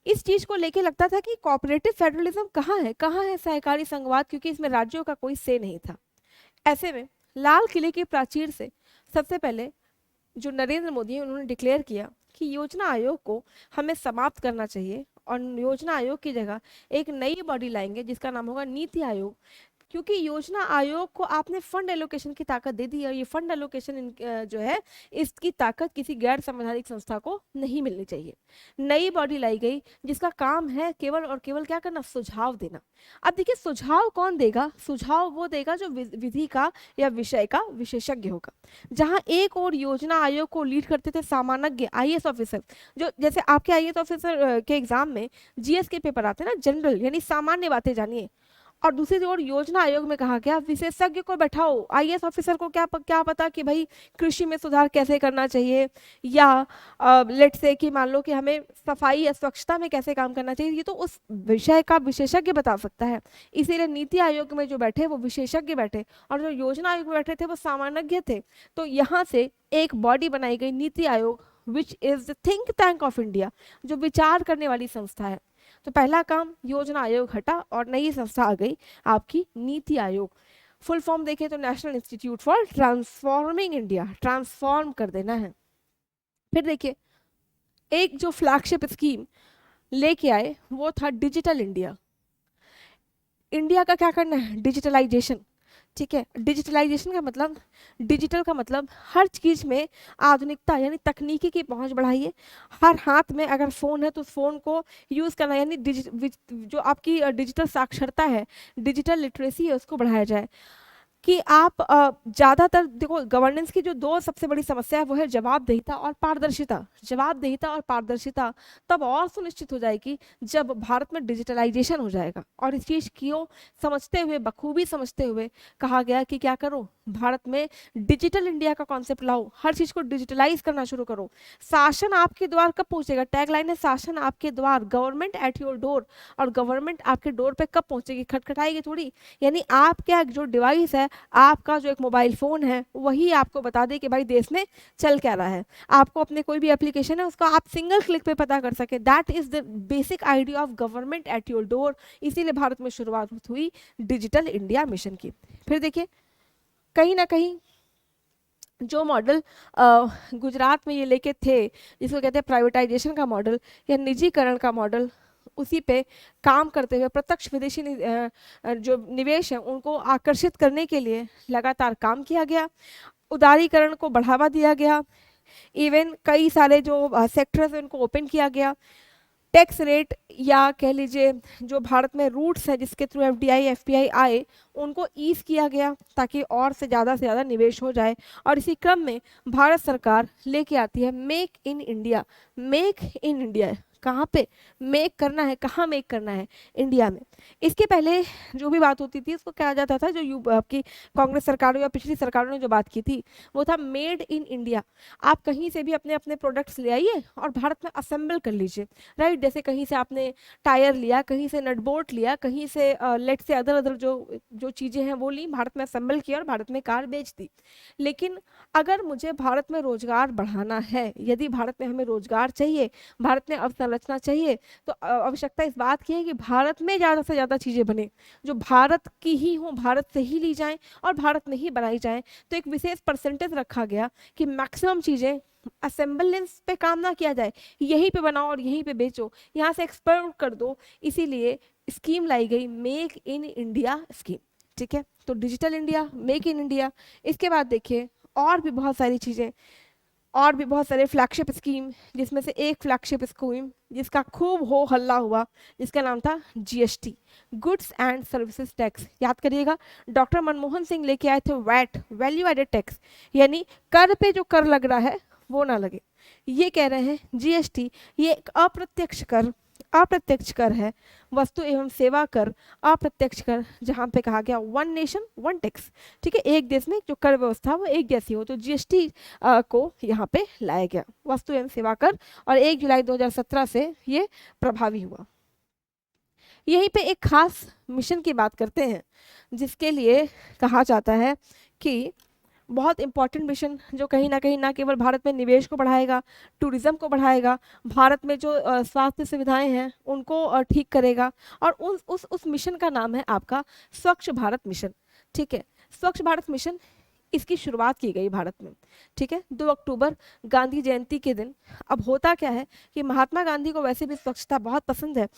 इस चीज को लेके लगता था कि कोऑपरेटिव फेडरलिज्म कहाँ है सहकारी संघवाद, क्योंकि इसमें राज्यों का कोई से नहीं था। ऐसे में लाल किले की प्राचीर से सबसे पहले जो नरेंद्र मोदी है उन्होंने डिक्लेयर किया कि योजना आयोग को हमें समाप्त करना चाहिए और योजना आयोग की जगह एक नई बॉडी लाएंगे जिसका नाम होगा नीति आयोग। क्योंकि योजना आयोग को आपने फंड एलोकेशन की ताकत दे दी और ये फंड एलोकेशन जो है इसकी ताकत किसी गैर संवैधानिक संस्था को नहीं मिलनी चाहिए। नई बॉडी लाई गई जिसका काम है केवल और केवल क्या करना, सुझाव देना। अब देखिए सुझाव कौन देगा, सुझाव वो देगा जो विधि का या विषय का विशेषज्ञ होगा। जहां एक और योजना आयोग को लीड करते थे सामान्य आईएएस ऑफिसर, जो जैसे आपके आईएएस ऑफिसर के एग्जाम में जीएस के पेपर आते हैं ना, जनरल यानी सामान्य बातें जानिए, और दूसरी ओर योजना आयोग में कहा गया विशेषज्ञ को बैठाओ। आईएएस ऑफिसर को क्या पता कि भाई कृषि में सुधार कैसे करना चाहिए, या लेट से कि मान लो कि हमें सफाई या स्वच्छता में कैसे काम करना चाहिए, ये तो उस विषय का विशेषज्ञ बता सकता है। इसीलिए नीति आयोग में जो बैठे वो विशेषज्ञ बैठे और जो योजना आयोग में बैठे थे वो सामान्य थे। तो यहाँ से एक बॉडी बनाई गई NITI Aayog, which is the think tank of India, जो विचार करने वाली संस्था है। तो पहला काम योजना आयोग हटा और नई संस्था आ गई आपकी नीति आयोग। फुल फॉर्म देखें तो national institute for transforming India, transform कर देना है। फिर देखिए एक जो फ्लैगशिप स्कीम लेके आए वो था डिजिटल इंडिया। इंडिया का क्या करना है, डिजिटलाइजेशन। ठीक है, डिजिटलाइजेशन का मतलब, डिजिटल का मतलब हर चीज में आधुनिकता यानी तकनीकी की पहुंच बढ़ाइए। हर हाथ में अगर फोन है तो उस फोन को यूज करना, यानी जो आपकी डिजिटल साक्षरता है, डिजिटल लिटरेसी है, उसको बढ़ाया जाए। कि आप ज़्यादातर देखो गवर्नेंस की जो दो सबसे बड़ी समस्या है वो है जवाबदेहिता और पारदर्शिता। जवाबदेहिता और पारदर्शिता तब और सुनिश्चित हो जाएगी जब भारत में डिजिटलाइजेशन हो जाएगा। और इस चीज़ को समझते हुए, बखूबी समझते हुए कहा गया कि क्या करो, भारत में डिजिटल इंडिया का कॉन्सेप्ट लाओ, हर चीज़ को डिजिटलाइज करना शुरू करो। शासन आपके द्वार कब पहुंचेगा, टैगलाइन है शासन आपके द्वार, गवर्नमेंट एट योर डोर। और गवर्नमेंट आपके डोर पे कब पहुंचेगी, खटखटाएगी थोड़ी। यानी आपका जो डिवाइस है, आपका जो एक मोबाइल फोन है, वही आपको बता दे कि भाई देश में चल क्या रहा है। आपको अपने कोई भी एप्लीकेशन है उसका आप सिंगल क्लिक पे पता कर सके। That is the basic idea of government at your door. इसीलिए भारत में शुरुआत हुई डिजिटल इंडिया मिशन की। फिर देखिए कहीं ना कहीं जो मॉडल गुजरात में ये लेके थे, जिसको कहते हैं प्राइवेटाइजेशन का मॉडल या निजीकरण का मॉडल, उसी पे काम करते हुए प्रत्यक्ष विदेशी जो निवेश है उनको आकर्षित करने के लिए लगातार काम किया गया। उदारीकरण को बढ़ावा दिया गया। इवन कई सारे जो सेक्टर्स हैं उनको ओपन किया गया। टैक्स रेट या कह लीजिए जो भारत में रूट्स है जिसके थ्रू एफडीआई एफपीआई आए, उनको ईज किया गया ताकि और से ज़्यादा निवेश हो जाए। और इसी क्रम में भारत सरकार लेके आती है make in India. Make in India कहाँ पे मेक करना है, कहाँ मेक करना है, इंडिया में। इसके पहले जो भी बात होती थी उसको कहा जाता था, जो आपकी कांग्रेस सरकारों या पिछली सरकारों ने जो बात की थी वो था मेड इन इंडिया। आप कहीं से भी अपने अपने प्रोडक्ट्स ले आइए और भारत में असेंबल कर लीजिए, राइट। जैसे कहीं से आपने टायर लिया, कहीं से नट बोल्ट लिया, कहीं से लेट से अदर अदर जो जो चीज़ें हैं वो ली, भारत में असेंबल किया और भारत में कार बेच दी। लेकिन अगर मुझे भारत में रोजगार बढ़ाना है, यदि भारत में हमें रोजगार चाहिए, भारत में अवसंरचना चाहिए, तो आवश्यकता इस बात की है कि भारत में ज़्यादा से ज़्यादा चीज़ें बने जो भारत की ही हों, भारत से ही ली जाएं और भारत में ही बनाई जाएं। तो एक विशेष परसेंटेज रखा गया कि मैक्सिमम चीज़ें असेंबलेंस पे काम ना किया जाए, यहीं पे बनाओ और यहीं पे बेचो, यहाँ से एक्सपोर्ट कर दो। इसीलिए स्कीम लाई गई मेक इन इंडिया स्कीम। ठीक है, तो digital India, make in India. इसके बाद देखिए और भी बहुत सारी चीज़ें, और भी बहुत सारे फ्लैगशिप स्कीम, जिसमें से एक फ्लैगशिप स्कीम जिसका खूब हो हल्ला हुआ, जिसका नाम था GST, goods and services tax. याद करिएगा डॉक्टर मनमोहन सिंह लेके आए थे वैट, वैल्यू एडेड टैक्स, यानी कर पे जो कर लग रहा है वो ना लगे। ये कह रहे हैं जीएसटी ये एक अप्रत्यक्ष कर, अप्रत्यक्ष कर है, वस्तु एवं सेवा कर, अप्रत्यक्ष कर, जहाँ पे कहा गया वन नेशन वन टैक्स। ठीक है, एक देश में जो कर व्यवस्था वो एक जैसी हो, तो जीएसटी को यहाँ पे लाया गया, वस्तु एवं सेवा कर, और 1 जुलाई 2017 से ये प्रभावी हुआ। यहीं पे एक खास मिशन की बात करते हैं जिसके लिए कहा जाता है कि बहुत इंपॉर्टेंट मिशन, जो कहीं ना केवल भारत में निवेश को बढ़ाएगा, टूरिज्म को बढ़ाएगा, भारत में जो स्वास्थ्य सुविधाएं हैं उनको ठीक करेगा। और उस मिशन का नाम है आपका स्वच्छ भारत मिशन। ठीक है, स्वच्छ भारत मिशन, इसकी शुरुआत की गई भारत में। ठीक है, 2 अक्टूबर गांधी जयंती के दिन। अब होता क्या है कि महात्मा गांधी को वैसे भी स्वच्छता बहुत पसंद है,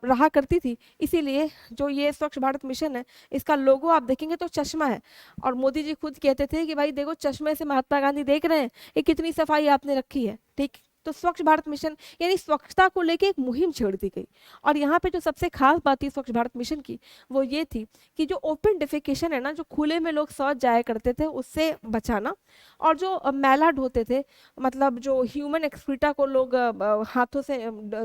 रहा करती थी, इसीलिए जो ये स्वच्छ भारत मिशन है इसका लोगो आप देखेंगे तो चश्मा है। और मोदी जी खुद कहते थे कि भाई देखो चश्मे से महात्मा गांधी देख रहे हैं, ये कितनी सफाई आपने रखी है। ठीक, तो स्वच्छ भारत मिशन यानी स्वच्छता को लेके एक मुहिम छेड़ दी गई। और यहाँ पे जो सबसे खास बात थी स्वच्छ भारत मिशन की वो ये थी कि जो ओपन डिफेकेशन है ना, जो खुले में लोग शौच जाया करते थे उससे बचाना, और जो मैला ढोते थे, मतलब जो ह्यूमन एक्सक्रीटा को लोग हाथों से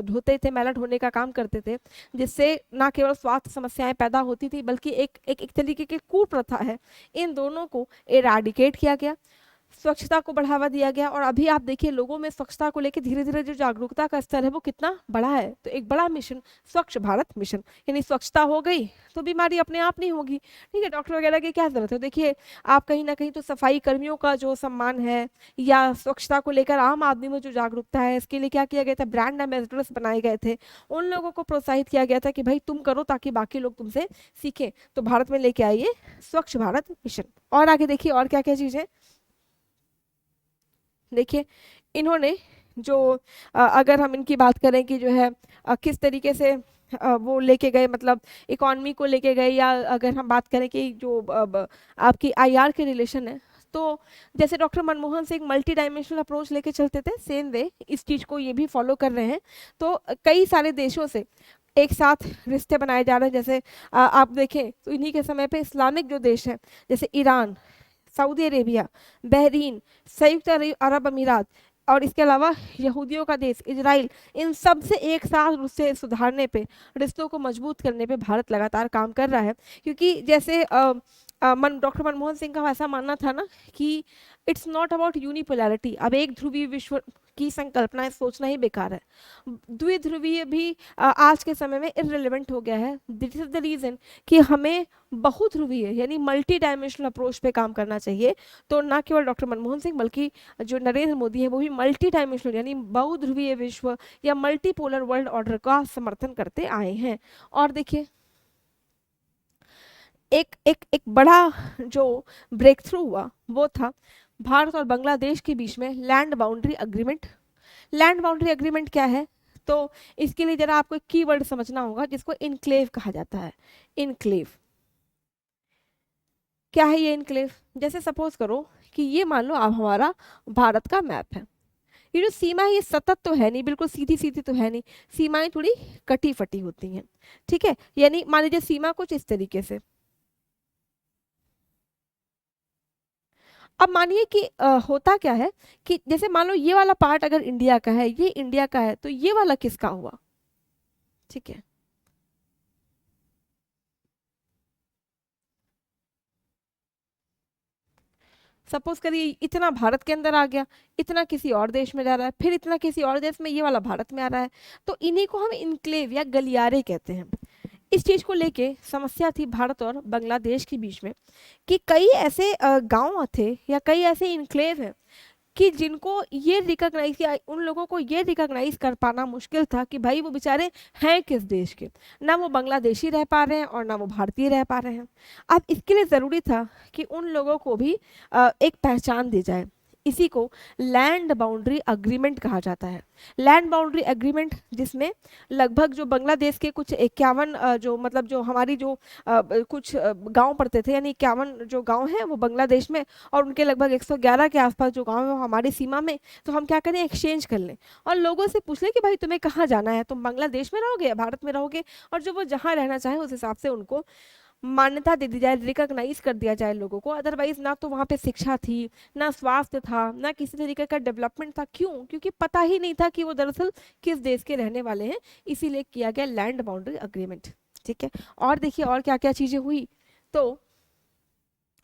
धोते थे, मैला ढोने का काम करते थे, जिससे ना केवल स्वास्थ्य समस्याएं पैदा होती थी बल्कि एक तरीके की कुप्रथा है, इन दोनों को एराडिकेट किया गया। स्वच्छता को बढ़ावा दिया गया, और अभी आप देखिए लोगों में स्वच्छता को लेकर धीरे धीरे जो जागरूकता का स्तर है वो कितना बढ़ा है। तो एक बड़ा मिशन स्वच्छ भारत मिशन, यानी स्वच्छता हो गई तो बीमारी अपने आप नहीं होगी। ठीक है, डॉक्टर वगैरह की क्या जरूरत है। देखिए आप कहीं ना कहीं तो सफाई कर्मियों का जो सम्मान है या स्वच्छता को लेकर आम आदमी में जो जागरूकता है, इसके लिए क्या किया गया था, ब्रांड एम्बेसडर्स बनाए गए थे। उन लोगों को प्रोत्साहित किया गया था कि भाई तुम करो ताकि बाकी लोग तुमसे सीखें। तो भारत में लेके आइए स्वच्छ भारत मिशन। और आगे देखिए और क्या क्या चीजें। देखिए इन्होंने जो अगर हम इनकी बात करें कि जो है किस तरीके से वो लेके गए, मतलब इकॉनमी को लेके गए, या अगर हम बात करें कि जो आपकी आईआर के रिलेशन है, तो जैसे doctor Manmohan Singh multi dimensional approach लेके चलते थे, सेम वे इस चीज को ये भी फॉलो कर रहे हैं। तो कई सारे देशों से एक साथ रिश्ते बनाए जा रहे हैं। जैसे आप देखें तो इन्हीं के समय पे इस्लामिक जो देश है, जैसे ईरान, सऊदी अरेबिया, बहरीन, संयुक्त अरब अमीरात, और इसके अलावा यहूदियों का देश इजराइल, इन सब से एक साथ रिश्ते सुधारने पे, रिश्तों को मजबूत करने पे भारत लगातार काम कर रहा है। क्योंकि जैसे डॉक्टर मनमोहन सिंह का ऐसा मानना था ना कि इट्स नॉट अबाउट यूनिपोलैरिटी। अब एक ध्रुवीय विश्व की संकल्पना सोचना ही बेकार है। द्विध्रुवीय भी आज के समय में इररिलेवेंट हो गया है। दिस इज द रीजन कि हमें बहुध्रुवीय यानी मल्टी डायमेंशनल अप्रोच पे काम करना चाहिए। तो ना केवल डॉक्टर मनमोहन सिंह बल्कि जो नरेंद्र मोदी है वो भी मल्टी डायमेंशनल यानी बहुध्रुवीय विश्व या मल्टीपोलर वर्ल्ड ऑर्डर का समर्थन करते आए हैं। और देखिए एक एक एक बड़ा जो ब्रेक थ्रू हुआ वो था भारत और बांग्लादेश के बीच में land boundary agreement. Land boundary agreement क्या है, तो इसके लिए जरा आपको एक कीवर्ड समझना होगा जिसको इनक्लेव कहा जाता है। इनक्लेव क्या है ये इनक्लेव? जैसे सपोज करो कि ये मान लो आप हमारा भारत का मैप है। ये जो सीमा है ये सतत तो है नहीं, बिल्कुल सीधी सीधी तो है नहीं, सीमाएं थोड़ी कटी फटी होती हैं। ठीक है, यानी मान लीजिए सीमा कुछ इस तरीके से। अब मानिए कि होता क्या है कि जैसे मान लो ये वाला पार्ट अगर इंडिया का है, ये इंडिया का है, तो ये वाला किसका हुआ? ठीक है, सपोज करिए इतना भारत के अंदर आ गया, इतना किसी और देश में जा रहा है, फिर इतना किसी और देश में, ये वाला भारत में आ रहा है। तो इन्हीं को हम इनक्लेव या गलियारे कहते हैं। इस चीज को लेके समस्या थी भारत और बांग्लादेश के बीच में कि कई ऐसे गांव थे या कई ऐसे इनक्लेव हैं कि जिनको ये रिकॉग्नाइज किया, उन लोगों को ये रिकॉग्नाइज कर पाना मुश्किल था कि भाई वो बेचारे हैं किस देश के। ना वो बांग्लादेशी रह पा रहे हैं और ना वो भारतीय रह पा रहे हैं। अब इसके लिए ज़रूरी था कि उन लोगों को भी एक पहचान दी जाए। इसी को लैंड बाउंड्री अग्रीमेंट कहा जाता है। लैंड बाउंड्री एग्रीमेंट जिसमें लगभग जो बांग्लादेश के कुछ 51 जो मतलब जो हमारी जो कुछ गांव पड़ते थे, यानी 51 जो गांव हैं वो बांग्लादेश में, और उनके लगभग 111 के आसपास जो गांव है वो हमारी सीमा में। तो हम क्या करें, एक्सचेंज कर लें और लोगों से पूछ लें कि भाई तुम्हें कहाँ जाना है, तुम बांग्लादेश में रहोगे या भारत में रहोगे, और जो वो जहाँ रहना चाहे उस हिसाब से उनको मान्यता दे दी जाए, रिकॉग्नाइज कर दिया जाए लोगों को। अदरवाइज ना तो वहाँ पे शिक्षा थी, ना स्वास्थ्य था, ना किसी तरीके का डेवलपमेंट था। क्यों? क्योंकि पता ही नहीं था कि वो दरअसल किस देश के रहने वाले हैं। इसीलिए किया गया लैंड बाउंड्री अग्रीमेंट। ठीक है, और देखिए और क्या क्या चीजें हुई। तो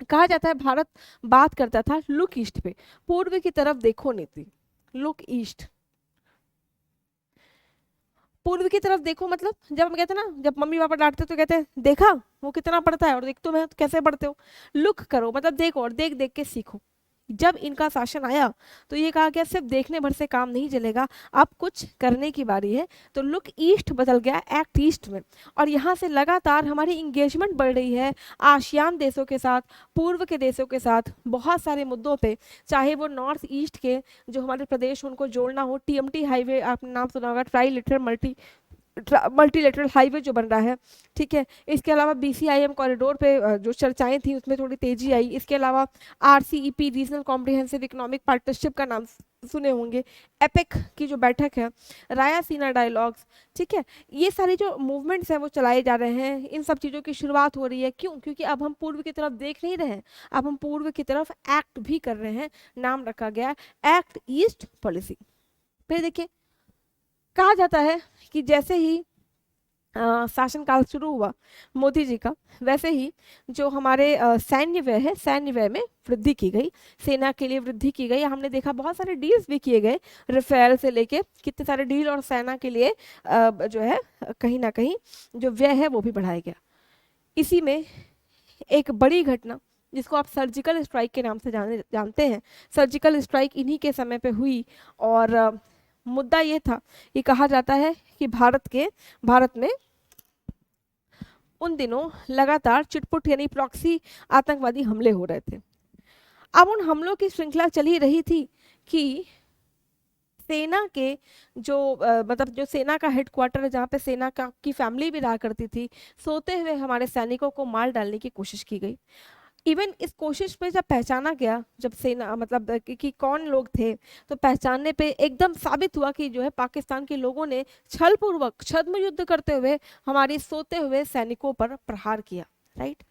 कहा जाता है भारत बात करता था लुक ईस्ट पे, पूर्व की तरफ देखो नीति। लुक ईस्ट, पूर्व की तरफ देखो मतलब जब हम कहते हैं ना, जब मम्मी पापा डांटते तो कहते हैं देखा वो कितना पढ़ता है और देख तुम है तो कैसे पढ़ते हो। लुक करो मतलब देखो और देख देख के सीखो। जब इनका शासन आया तो ये कहा गया सिर्फ देखने भर से काम नहीं चलेगा, अब कुछ करने की बारी है। तो लुक ईस्ट बदल गया एक्ट ईस्ट में, और यहाँ से लगातार हमारी इंगेजमेंट बढ़ रही है आसियान देशों के साथ, पूर्व के देशों के साथ, बहुत सारे मुद्दों पे। चाहे वो नॉर्थ ईस्ट के जो हमारे प्रदेश उनको जोड़ना हो, टीएमटी हाईवे आपने नाम सुना होगा, ट्राई मल्टीलेटरल हाईवे जो बन रहा है। ठीक है, इसके अलावा बीसीआईएम कॉरिडोर पे जो चर्चाएं थी उसमें थोड़ी तेजी आई। इसके अलावा RCEP regional comprehensive economic partnership का नाम सुने होंगे, एपेक की जो बैठक है, रायासीना डायलॉग्स। ठीक है, ये सारी जो मूवमेंट्स हैं वो चलाए जा रहे हैं, इन सब चीज़ों की शुरुआत हो रही है। क्यों? क्योंकि अब हम पूर्व की तरफ देख नहीं रहे हैं, अब हम पूर्व की तरफ एक्ट भी कर रहे हैं। नाम रखा गया एक्ट ईस्ट पॉलिसी। फिर देखिए कहा जाता है कि जैसे ही शासनकाल शुरू हुआ मोदी जी का, वैसे ही जो हमारे सैन्य व्यय है, सैन्य व्यय में वृद्धि की गई, सेना के लिए वृद्धि की गई। हमने देखा बहुत सारे डील्स भी किए गए, राफेल से लेके कितने सारे डील, और सेना के लिए जो है कहीं ना कहीं जो व्यय है वो भी बढ़ाया गया। इसी में एक बड़ी घटना जिसको आप सर्जिकल स्ट्राइक के नाम से जानते हैं, सर्जिकल स्ट्राइक इन्हीं के समय पे हुई। और मुद्दा ये था, ये कहा जाता है कि भारत में उन दिनों लगातार चिटपुट यानी प्रॉक्सी आतंकवादी हमले हो रहे थे। अब उन हमलों की श्रृंखला चली रही थी कि सेना के जो मतलब जो सेना का हेडक्वार्टर है, जहाँ पे सेना का की फैमिली भी रहा करती थी, सोते हुए हमारे सैनिकों को मार डालने की कोशिश की गई। इवन इस कोशिश में जब पहचाना गया, जब सेना मतलब कि कौन लोग थे, तो पहचानने पे एकदम साबित हुआ कि जो है पाकिस्तान के लोगों ने छलपूर्वक छद्म युद्ध करते हुए हमारे सोते हुए सैनिकों पर प्रहार किया। राइट।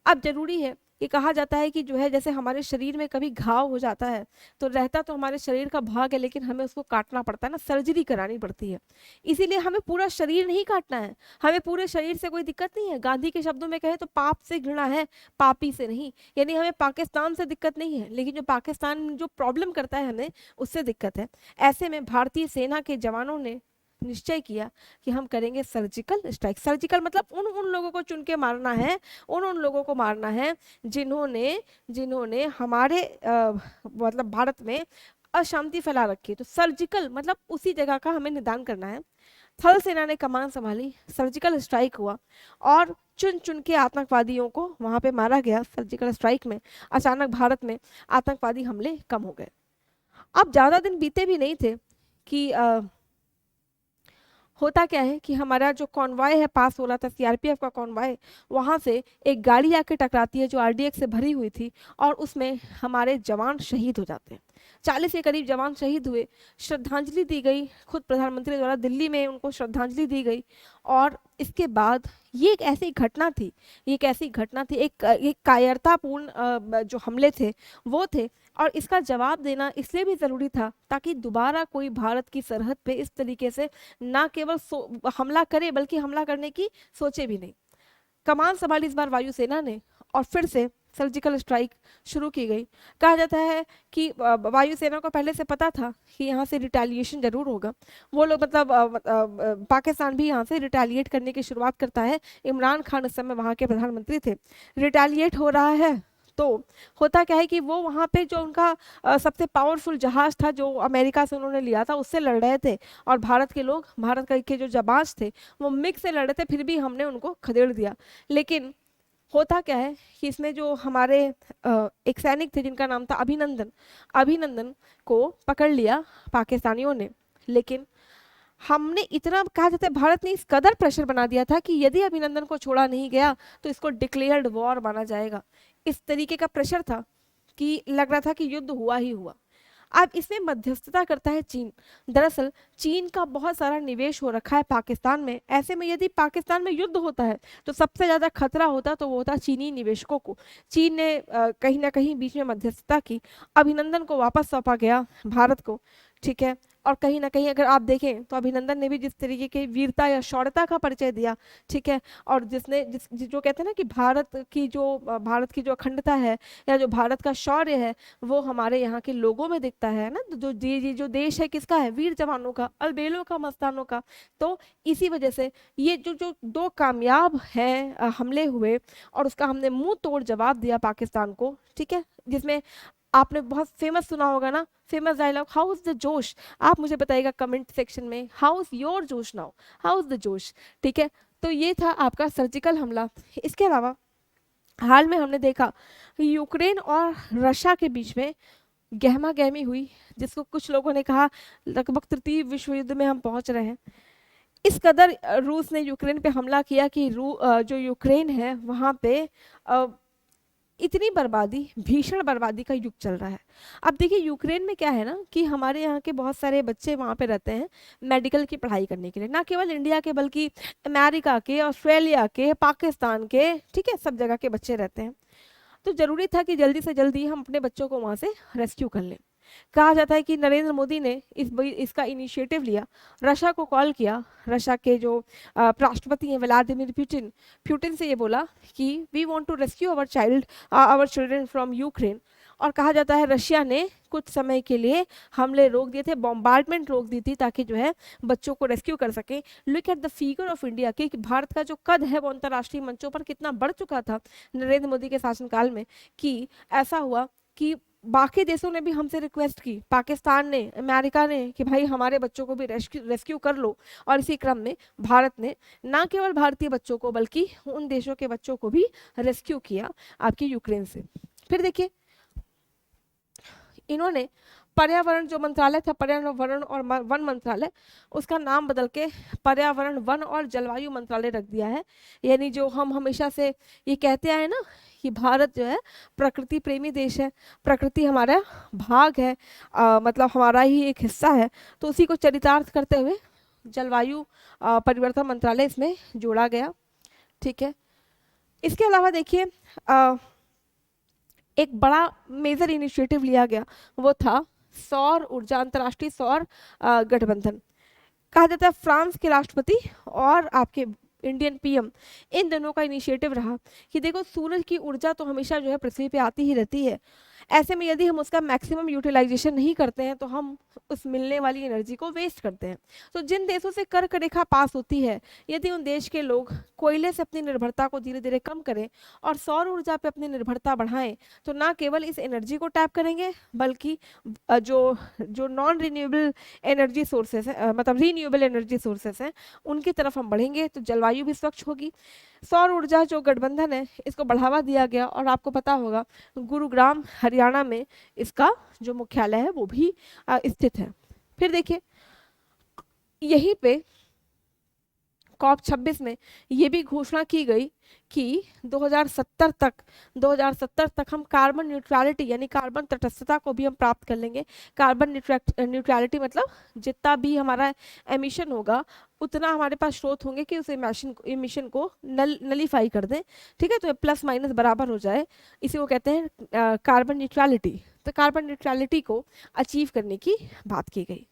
अब जरूरी है कि कहा जाता है कि जो है जैसे हमारे शरीर में कभी घाव हो जाता है, तो रहता तो हमारे शरीर का भाग है, लेकिन हमें उसको काटना पड़ता है ना, सर्जरी करानी पड़ती है। इसीलिए हमें पूरा शरीर नहीं काटना है, हमें पूरे शरीर से कोई दिक्कत नहीं है। गांधी के शब्दों में कहे तो पाप से घृणा है, पापी से नहीं। यानी हमें पाकिस्तान से दिक्कत नहीं है, लेकिन जो पाकिस्तान जो प्रॉब्लम करता है हमें, उससे दिक्कत है। ऐसे में भारतीय सेना के जवानों ने निश्चय किया कि हम करेंगे सर्जिकल स्ट्राइक। सर्जिकल मतलब उन उन लोगों को चुन के मारना है, उन उन लोगों को मारना है जिन्होंने हमारे मतलब भारत में अशांति फैला रखी है। तो सर्जिकल मतलब उसी जगह का हमें निदान करना है। थल सेना ने कमान संभाली, सर्जिकल स्ट्राइक हुआ और चुन चुन के आतंकवादियों को वहां पे मारा गया। सर्जिकल स्ट्राइक में अचानक भारत में आतंकवादी हमले कम हो गए। अब ज्यादा दिन बीते भी नहीं थे कि होता क्या है कि हमारा जो कॉन्वॉय है पास हो रहा था, सीआरपीएफ का कॉन्वॉय, वहां से एक गाड़ी आके टकराती है जो आरडीएक्स से भरी हुई थी, और उसमें हमारे जवान शहीद हो जाते हैं। 40 के करीब जवान शहीद हुए। श्रद्धांजलि दी गई, खुद प्रधानमंत्री द्वारा दिल्ली में उनको श्रद्धांजलि दी गई। और इसके बाद ये एक ऐसी घटना थी, ये एक ऐसी घटना थी, एक कायरतापूर्ण जो हमले थे वो थे। और इसका जवाब देना इसलिए भी ज़रूरी था ताकि दोबारा कोई भारत की सरहद पे इस तरीके से ना केवल हमला करे, बल्कि हमला करने की सोचे भी नहीं। कमान संभाली इस बार वायुसेना ने, और फिर से सर्जिकल स्ट्राइक शुरू की गई। कहा जाता है कि वायुसेना को पहले से पता था कि यहाँ से रिटेलिएशन जरूर होगा। वो लोग मतलब पाकिस्तान भी यहाँ से रिटेलिएट करने की शुरुआत करता है। इमरान खान उस समय वहाँ के प्रधानमंत्री थे। रिटेलिएट हो रहा है तो होता क्या है कि वो वहाँ पे जो उनका सबसे पावरफुल जहाज था जो अमेरिका से उन्होंने लिया था, उससे लड़ रहे थे। और भारत के लोग, भारत के जो जबाज थे, वो मिक्स से लड़ रहे थे, फिर भी हमने उनको खदेड़ दिया। लेकिन होता क्या है कि इसमें जो हमारे एक सैनिक थे जिनका नाम था अभिनंदन, अभिनंदन को पकड़ लिया पाकिस्तानियों ने। लेकिन हमने इतना, कहा जाता है भारत ने इस कदर प्रेशर बना दिया था कि यदि अभिनंदन को छोड़ा नहीं गया तो इसको डिक्लेयर्ड वॉर माना जाएगा। इस तरीके का प्रेशर था कि लग रहा था कि युद्ध हुआ ही हुआ। अब इसमें मध्यस्थता करता है चीन। दरअसल चीन का बहुत सारा निवेश हो रखा है पाकिस्तान में। ऐसे में यदि पाकिस्तान में युद्ध होता है तो सबसे ज़्यादा खतरा होता तो वो होता चीनी निवेशकों को। चीन ने कहीं ना कहीं बीच में मध्यस्थता की, अभिनंदन को वापस सौंपा गया भारत को। ठीक है। और कहीं ना कहीं अगर आप देखें तो अभिनंदन ने भी जिस तरीके की वीरता या शौर्यता का परिचय दिया, ठीक है, और जो कहते हैं ना कि भारत की जो अखंडता है या जो भारत का शौर्य है वो हमारे यहाँ के लोगों में दिखता है ना। तो जो देश है किसका है? वीर जवानों का, अलबेलों का, मस्तानों का। तो इसी वजह से ये जो दो कामयाब हैं हमले हुए, और उसका हमने मुंह तोड़ जवाब दिया पाकिस्तान को। ठीक है। जिसमें आपने बहुत फेमस सुना होगा ना, famous dialogue, how is the josh. आप मुझे बताइएगा कमेंट सेक्शन में, how is your josh now, how is the josh. ठीक है। तो ये था आपका सर्जिकल हमला। इसके अलावा हाल में हमने देखा कि यूक्रेन और रशिया के बीच में गहमा गहमी हुई, जिसको कुछ लोगों ने कहा लगभग तृतीय विश्व युद्ध में हम पहुंच रहे हैं। इस कदर रूस ने यूक्रेन पे हमला किया कि जो यूक्रेन है वहाँ पे इतनी बर्बादी, भीषण बर्बादी का युग चल रहा है। अब देखिए यूक्रेन में क्या है ना कि हमारे यहाँ के बहुत सारे बच्चे वहाँ पे रहते हैं मेडिकल की पढ़ाई करने के लिए, ना केवल इंडिया के बल्कि अमेरिका के, ऑस्ट्रेलिया के, पाकिस्तान के, ठीक है, सब जगह के बच्चे रहते हैं। तो ज़रूरी था कि जल्दी से जल्दी हम अपने बच्चों को वहाँ से रेस्क्यू कर लें। कहा जाता है कि नरेंद्र मोदी ने इसका इनिशिएटिव लिया, रशिया को कॉल किया, रशिया के जो राष्ट्रपति हैं व्लादिमीर पुतिन से ये बोला कि we want to rescue our children from Ukraine. और कहा जाता है रशिया ने कुछ समय के लिए हमले रोक दिए थे, बॉम्बार्डमेंट रोक दी थी, ताकि जो है बच्चों को रेस्क्यू कर सके। Look at the figure of India कि भारत का जो कद है वो अंतर्राष्ट्रीय मंचों पर कितना बढ़ चुका था नरेंद्र मोदी के शासनकाल में, कि ऐसा हुआ कि बाकी देशों ने भी हमसे रिक्वेस्ट की, पाकिस्तान ने, अमेरिका ने, कि भाई हमारे बच्चों को भी रेस्क्यू कर लो। और इसी क्रम में भारत ने न केवल भारतीय बच्चों को बल्कि उन देशों के बच्चों को भी रेस्क्यू किया आपकी यूक्रेन से। फिर देखिए इन्होंने पर्यावरण जो मंत्रालय था, पर्यावरण और वन मंत्रालय, उसका नाम बदल के पर्यावरण वन और जलवायु मंत्रालय रख दिया है। यानी जो हम हमेशा से ये कहते आए ना कि भारत जो है प्रकृति प्रेमी देश है, प्रकृति हमारा भाग है, मतलब हमारा ही एक हिस्सा है, तो उसी को चरितार्थ करते हुए जलवायु परिवर्तन मंत्रालय इसमें जोड़ा गया। ठीक है, इसके अलावा देखिए एक बड़ा मेजर इनिशिएटिव लिया गया, वो था सौर ऊर्जा, अंतर्राष्ट्रीय सौर गठबंधन। कहा जाता है फ्रांस के राष्ट्रपति और आपके इंडियन पीएम, इन दोनों का इनिशिएटिव रहा कि देखो सूरज की ऊर्जा तो हमेशा जो है पृथ्वी पे आती ही रहती है, ऐसे में यदि हम उसका मैक्सिमम यूटिलाइजेशन नहीं करते हैं तो हम उस मिलने वाली एनर्जी को वेस्ट करते हैं। तो जिन देशों से कर्क रेखा पास होती है, यदि उन देश के लोग कोयले से अपनी निर्भरता को धीरे धीरे कम करें और सौर ऊर्जा पे अपनी निर्भरता बढ़ाएं, तो ना केवल इस एनर्जी को टैप करेंगे बल्कि जो जो नॉन रिन्यूएबल एनर्जी सोर्सेस हैं, मतलब रीन्यूएबल एनर्जी सोर्सेस हैं, उनकी तरफ हम बढ़ेंगे तो जलवायु भी स्वच्छ होगी। सौर ऊर्जा जो गठबंधन है इसको बढ़ावा दिया गया और आपको पता होगा गुरुग्राम हरियाणा में इसका जो मुख्यालय है वो भी स्थित है। फिर देखिए यहीं पे COP 26 में ये भी घोषणा की गई कि 2070 तक हम कार्बन न्यूट्रलिटी यानी कार्बन तटस्थता को भी हम प्राप्त कर लेंगे। कार्बन न्यूट्रलिटी मतलब जितना भी हमारा एमिशन होगा उतना हमारे पास स्रोत होंगे कि उस एमिशन को नलीफाई कर दें। ठीक है, तो प्लस माइनस बराबर हो जाए, इसी को कहते हैं कार्बन न्यूट्रलिटी। तो कार्बन न्यूट्रलिटी को अचीव करने की बात की गई।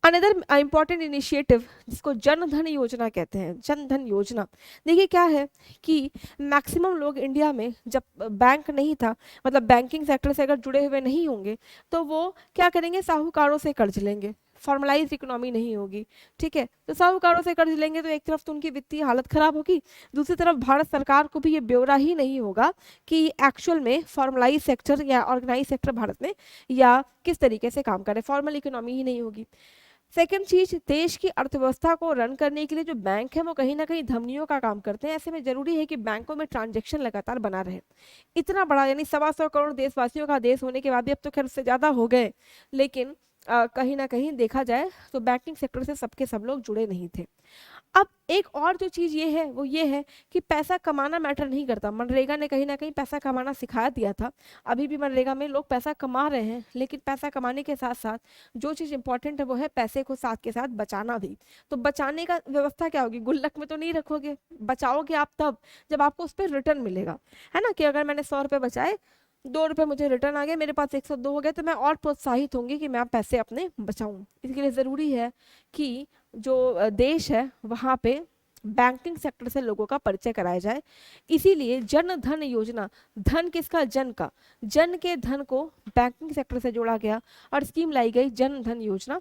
अनदर इम्पॉर्टेंट इनिशिएटिव जिसको जन धन योजना कहते हैं, जन धन योजना। देखिए क्या है कि मैक्सिमम लोग इंडिया में जब बैंक नहीं था, मतलब बैंकिंग सेक्टर से अगर जुड़े हुए नहीं होंगे तो वो क्या करेंगे, साहूकारों से कर्ज लेंगे, फॉर्मलाइज इकोनॉमी नहीं होगी। ठीक है, तो साहूकारों से कर्ज लेंगे तो एक तरफ तो उनकी वित्तीय हालत खराब होगी, दूसरी तरफ भारत सरकार को भी ये ब्यौरा ही नहीं होगा कि एक्चुअल में फॉर्मलाइज सेक्टर या ऑर्गेनाइज सेक्टर भारत में या किस तरीके से काम करे, फॉर्मल इकोनॉमी ही नहीं होगी। सेकेंड चीज, देश की अर्थव्यवस्था को रन करने के लिए जो बैंक है वो कहीं ना कहीं धमनियों का काम करते हैं। ऐसे में जरूरी है कि बैंकों में ट्रांजैक्शन लगातार बना रहे। इतना बड़ा यानी 125 करोड़ देशवासियों का देश होने के बाद भी, अब तो खैर उससे ज्यादा हो गए, लेकिन कहीं ना कहीं देखा जाए तो बैंकिंग सेक्टर से सबके सब लोग जुड़े नहीं थे। अब एक और जो चीज ये है वो ये है कि पैसा कमाना मैटर नहीं करता। मनरेगा ने कहीं ना कहीं पैसा कमाना सिखा दिया था, अभी भी मनरेगा में लोग पैसा कमा रहे हैं, लेकिन पैसा कमाने के साथ साथ जो चीज इंपॉर्टेंट है वो है पैसे को साथ के साथ बचाना भी। तो बचाने का व्यवस्था क्या होगी, गुल्लक में तो नहीं रखोगे, बचाओगे आप तब जब आपको उस पर रिटर्न मिलेगा, है ना। कि अगर मैंने 100 रुपये बचाए, 2 रुपये मुझे रिटर्न आ गए, मेरे पास 102 हो गए, तो मैं और प्रोत्साहित होंगी कि मैं पैसे अपने बचाऊं। इसके लिए ज़रूरी है कि जो देश है वहाँ पे बैंकिंग सेक्टर से लोगों का परिचय कराया जाए। इसीलिए जन धन योजना, धन किसका, जन का, जन के धन को बैंकिंग सेक्टर से जोड़ा गया और स्कीम लाई गई जन धन योजना।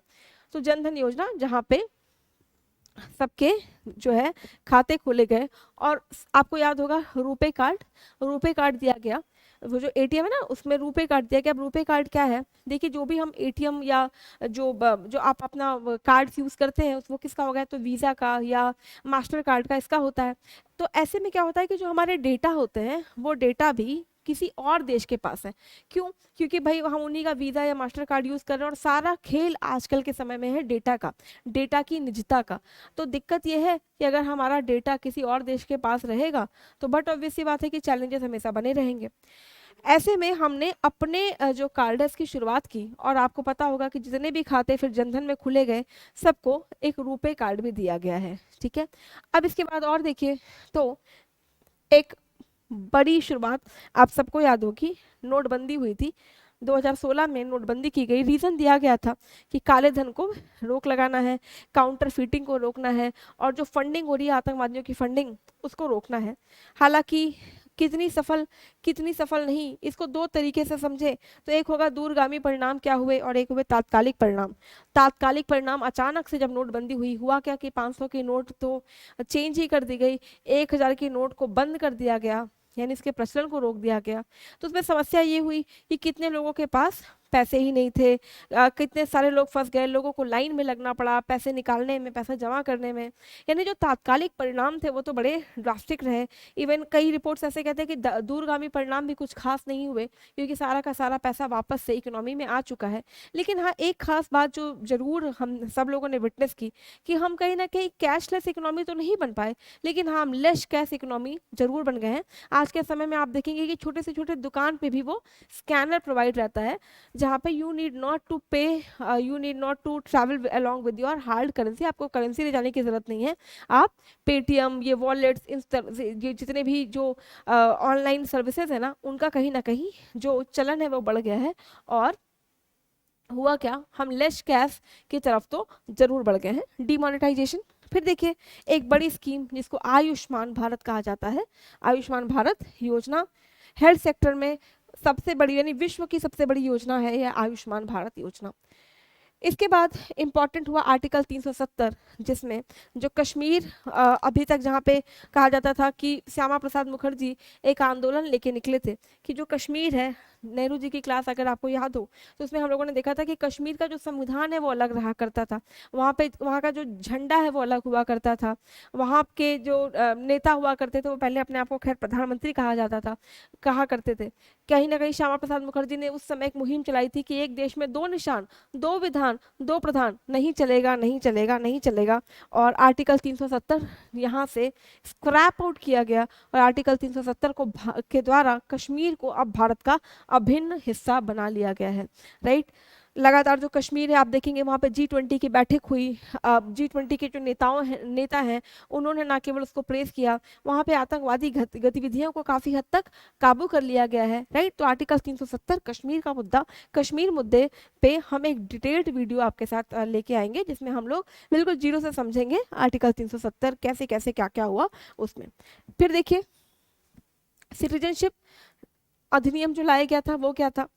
तो जन धन योजना जहाँ पे सबके जो है खाते खोले गए और आपको याद होगा रुपे कार्ड दिया गया। वो जो एटीएम है ना उसमें रुपे कार्ड दिया गया। अब रुपे कार्ड क्या है, देखिए जो भी हम एटीएम या जो आप अपना कार्ड यूज करते हैं वो किसका होगा, तो वीजा का या मास्टर कार्ड का इसका होता है। तो ऐसे में क्या होता है कि जो हमारे डेटा होते हैं वो डेटा भी किसी और देश के पास है। क्यों, क्योंकि भाई हम उन्हीं का वीजा या मास्टर कार्ड यूज कर रहे हैं और सारा खेल आजकल के समय में है डेटा का, डेटा की निजता का। तो दिक्कत यह है कि अगर हमारा डेटा किसी और देश के पास रहेगा तो बट ऑब्वियस सी बात है कि चैलेंजेस हमेशा बने रहेंगे। ऐसे में हमने अपने जो कार्ड्स की शुरुआत की और आपको पता होगा कि जितने भी खाते फिर जनधन में खुले गए सबको एक रुपे कार्ड भी दिया गया है। ठीक है, अब इसके बाद और देखिए तो एक बड़ी शुरुआत आप सबको याद होगी, नोटबंदी हुई थी। 2016 में नोटबंदी की गई, रीज़न दिया गया था कि काले धन को रोक लगाना है, काउंटर फीटिंग को रोकना है, और जो फंडिंग हो रही है आतंकवादियों की फंडिंग, उसको रोकना है। हालांकि कितनी सफल नहीं, इसको दो तरीके से समझे तो एक होगा दूरगामी परिणाम क्या हुए और एक हुए तात्कालिक परिणाम। तात्कालिक परिणाम, अचानक से जब नोटबंदी हुई, हुआ क्या कि 500 की नोट तो चेंज ही कर दी गई, 1000 की नोट को बंद कर दिया गया, यानी इसके प्रचलन को रोक दिया गया। तो उसमें समस्या ये हुई कि कितने लोगों के पास पैसे ही नहीं थे, कितने सारे लोग फंस गए, लोगों को लाइन में लगना पड़ा पैसे निकालने में, पैसा जमा करने में। यानी जो तात्कालिक परिणाम थे वो तो बड़े ड्रास्टिक रहे। इवन कई रिपोर्ट्स ऐसे कहते हैं कि दूरगामी परिणाम भी कुछ खास नहीं हुए, क्योंकि सारा का सारा पैसा वापस से इकोनॉमी में आ चुका है। लेकिन हाँ, एक खास बात जो जरूर हम सब लोगों ने विटनेस की कि हम कहीं ना कहीं कैशलेस इकोनॉमी तो नहीं बन पाए, लेकिन हाँ, हम लेस कैश इकोनॉमी जरूर बन गए हैं। आज के समय में आप देखेंगे कि छोटे से छोटे दुकान पे भी वो स्कैनर प्रोवाइड रहता है, जहाँ पे you need not to pay, you need not to travel along with your hard currency, आपको करेंसी ले जाने की जरूरत नहीं है। आप पेटीएम, ये वॉलेट्स, ये जितने भी जो ऑनलाइन सर्विसेज है ना, उनका कहीं ना कहीं जो चलन है वो बढ़ गया है। और हुआ क्या, हम लेस कैश की तरफ तो जरूर बढ़ गए हैं। डिमोनेटाइजेशन, फिर देखिए एक बड़ी स्कीम जिसको आयुष्मान भारत कहा जाता है, आयुष्मान भारत योजना हेल्थ सेक्टर में सबसे बड़ी, यानी विश्व की सबसे बड़ी योजना है यह आयुष्मान भारत योजना। इसके बाद इम्पॉर्टेंट हुआ आर्टिकल 370, जिसमें जो कश्मीर अभी तक जहाँ पे कहा जाता था कि श्यामा प्रसाद मुखर्जी एक आंदोलन लेके निकले थे कि जो कश्मीर है, नेहरू जी की क्लास अगर आपको याद हो तो उसमें हम लोगों ने देखा था कि कश्मीर का जो संविधान है वो अलग रहा करता था, वहाँ का जो झंडा है वो अलग हुआ करता था, वहाँ के जो नेता हुआ करते थे वो पहले अपने आप को खैर प्रधानमंत्री कहा जाता था, कहा करते थे। कहीं ना कहीं श्यामा प्रसाद मुखर्जी ने उस समय एक मुहिम चलाई थी कि एक देश में दो निशान, दो विधान, दो प्रधान, नहीं चलेगा नहीं चलेगा नहीं चलेगा। और आर्टिकल 370 यहाँ से स्क्रैप आउट किया गया और आर्टिकल 370 के द्वारा कश्मीर को अब भारत का अभिन्न हिस्सा बना लिया गया है। राइट, लगातार जो कश्मीर है आप देखेंगे वहाँ पे G20 की बैठक हुई, G20 के जो नेता हैं उन्होंने ना केवल उसको प्रेस किया, वहाँ पे आतंकवादी गतिविधियों को काफ़ी हद तक काबू कर लिया गया है। राइट, तो आर्टिकल 370 कश्मीर का मुद्दा, कश्मीर मुद्दे पे हम एक डिटेल्ड वीडियो आपके साथ लेके आएंगे, जिसमें हम लोग बिल्कुल जीरो से समझेंगे आर्टिकल 370 कैसे कैसे क्या क्या हुआ उसमें। फिर देखिए सिटीजनशिप अधिनियम जो लाया गया था वो क्या था,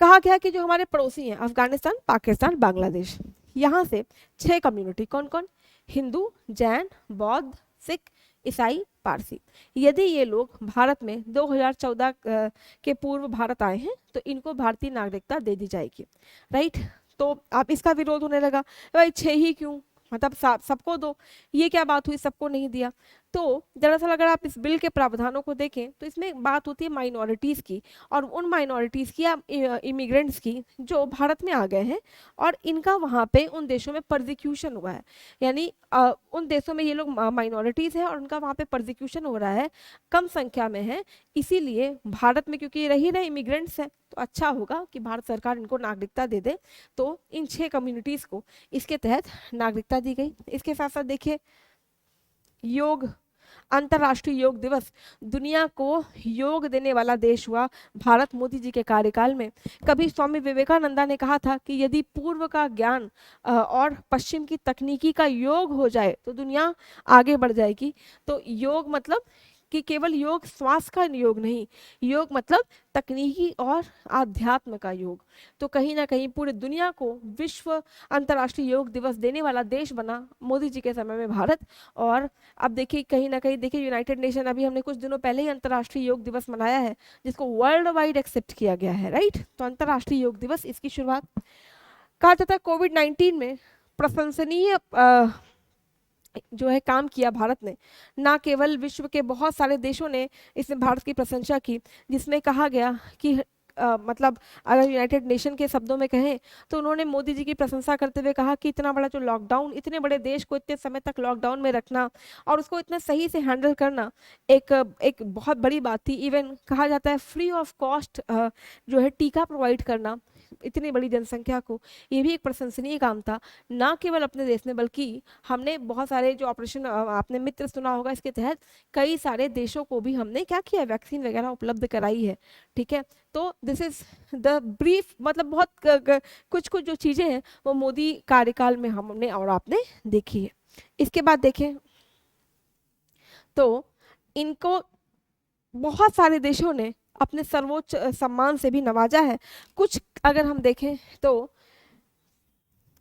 कहा गया कि जो हमारे पड़ोसी हैं अफगानिस्तान, पाकिस्तान, बांग्लादेश, यहाँ से 6 कम्युनिटी, कौन कौन, हिंदू, जैन, बौद्ध, सिख, ईसाई, पारसी, यदि ये लोग भारत में 2014 के पूर्व भारत आए हैं तो इनको भारतीय नागरिकता दे दी जाएगी। राइट, तो आप इसका विरोध होने लगा, भाई 6 ही क्यों, मतलब सबको दो, ये क्या बात हुई, सबको नहीं दिया। तो दरअसल अगर आप इस बिल के प्रावधानों को देखें तो इसमें बात होती है माइनॉरिटीज़ की, और उन माइनॉरिटीज़ की या इमिग्रेंट्स की जो भारत में आ गए हैं और इनका वहाँ पे उन देशों में परसिक्यूशन हुआ है, यानी उन देशों में ये लोग माइनॉरिटीज़ हैं और उनका वहाँ पे परसिक्यूशन हो रहा है, कम संख्या में है, इसीलिए भारत में क्योंकि रही रहे इमिग्रेंट्स हैं तो अच्छा होगा कि भारत सरकार इनको नागरिकता दे दे। तो इन 6 कम्युनिटीज़ को इसके तहत नागरिकता दी गई। इसके साथ साथ देखिए योग, अंतर्राष्ट्रीय योग दिवस, दुनिया को योग देने वाला देश हुआ भारत मोदी जी के कार्यकाल में। कभी स्वामी विवेकानंदा ने कहा था कि यदि पूर्व का ज्ञान और पश्चिम की तकनीकी का योग हो जाए तो दुनिया आगे बढ़ जाएगी। तो योग मतलब कि केवल योग श्वास का योग नहीं, योग मतलब तकनीकी और आध्यात्म का योग। तो कहीं ना कहीं पूरी दुनिया को विश्व अंतर्राष्ट्रीय योग दिवस देने वाला देश बना मोदी जी के समय में भारत। और अब देखिए कहीं ना कहीं देखिए यूनाइटेड नेशन, अभी हमने कुछ दिनों पहले ही अंतर्राष्ट्रीय योग दिवस मनाया है जिसको वर्ल्ड वाइड एक्सेप्ट किया गया है। राइट, तो अंतर्राष्ट्रीय योग दिवस इसकी शुरुआत कहा जाता है। कोविड-19 में प्रशंसनीय जो है काम किया भारत ने, ना केवल विश्व के बहुत सारे देशों ने इसमें भारत की प्रशंसा की, जिसमें कहा गया कि मतलब अगर यूनाइटेड नेशन के शब्दों में कहें तो उन्होंने मोदी जी की प्रशंसा करते हुए कहा कि इतना बड़ा जो लॉकडाउन, इतने बड़े देश को इतने समय तक लॉकडाउन में रखना और उसको इतना सही से हैंडल करना एक बहुत बड़ी बात थी। इवन कहा जाता है फ्री ऑफ कॉस्ट जो है टीका प्रोवाइड करना, इतनी बड़ी जनसंख्या को, ये भी एक प्रशंसनीय काम था, ना केवल अपने देश में बल्कि हमने बहुत सारे जो ऑपरेशन, आपने मित्र सुना होगा, इसके तहत कई सारे देशों को भी हमने क्या किया, वैक्सीन वगैरह उपलब्ध कराई है। ठीक है, तो दिस इज द ब्रीफ, मतलब बहुत कुछ कुछ जो चीजें हैं वो मोदी कार्यकाल में हमने और आपने देखी है। इसके बाद देखें तो इनको बहुत सारे देशों ने अपने सर्वोच्च सम्मान से भी नवाजा है। कुछ अगर हम देखें तो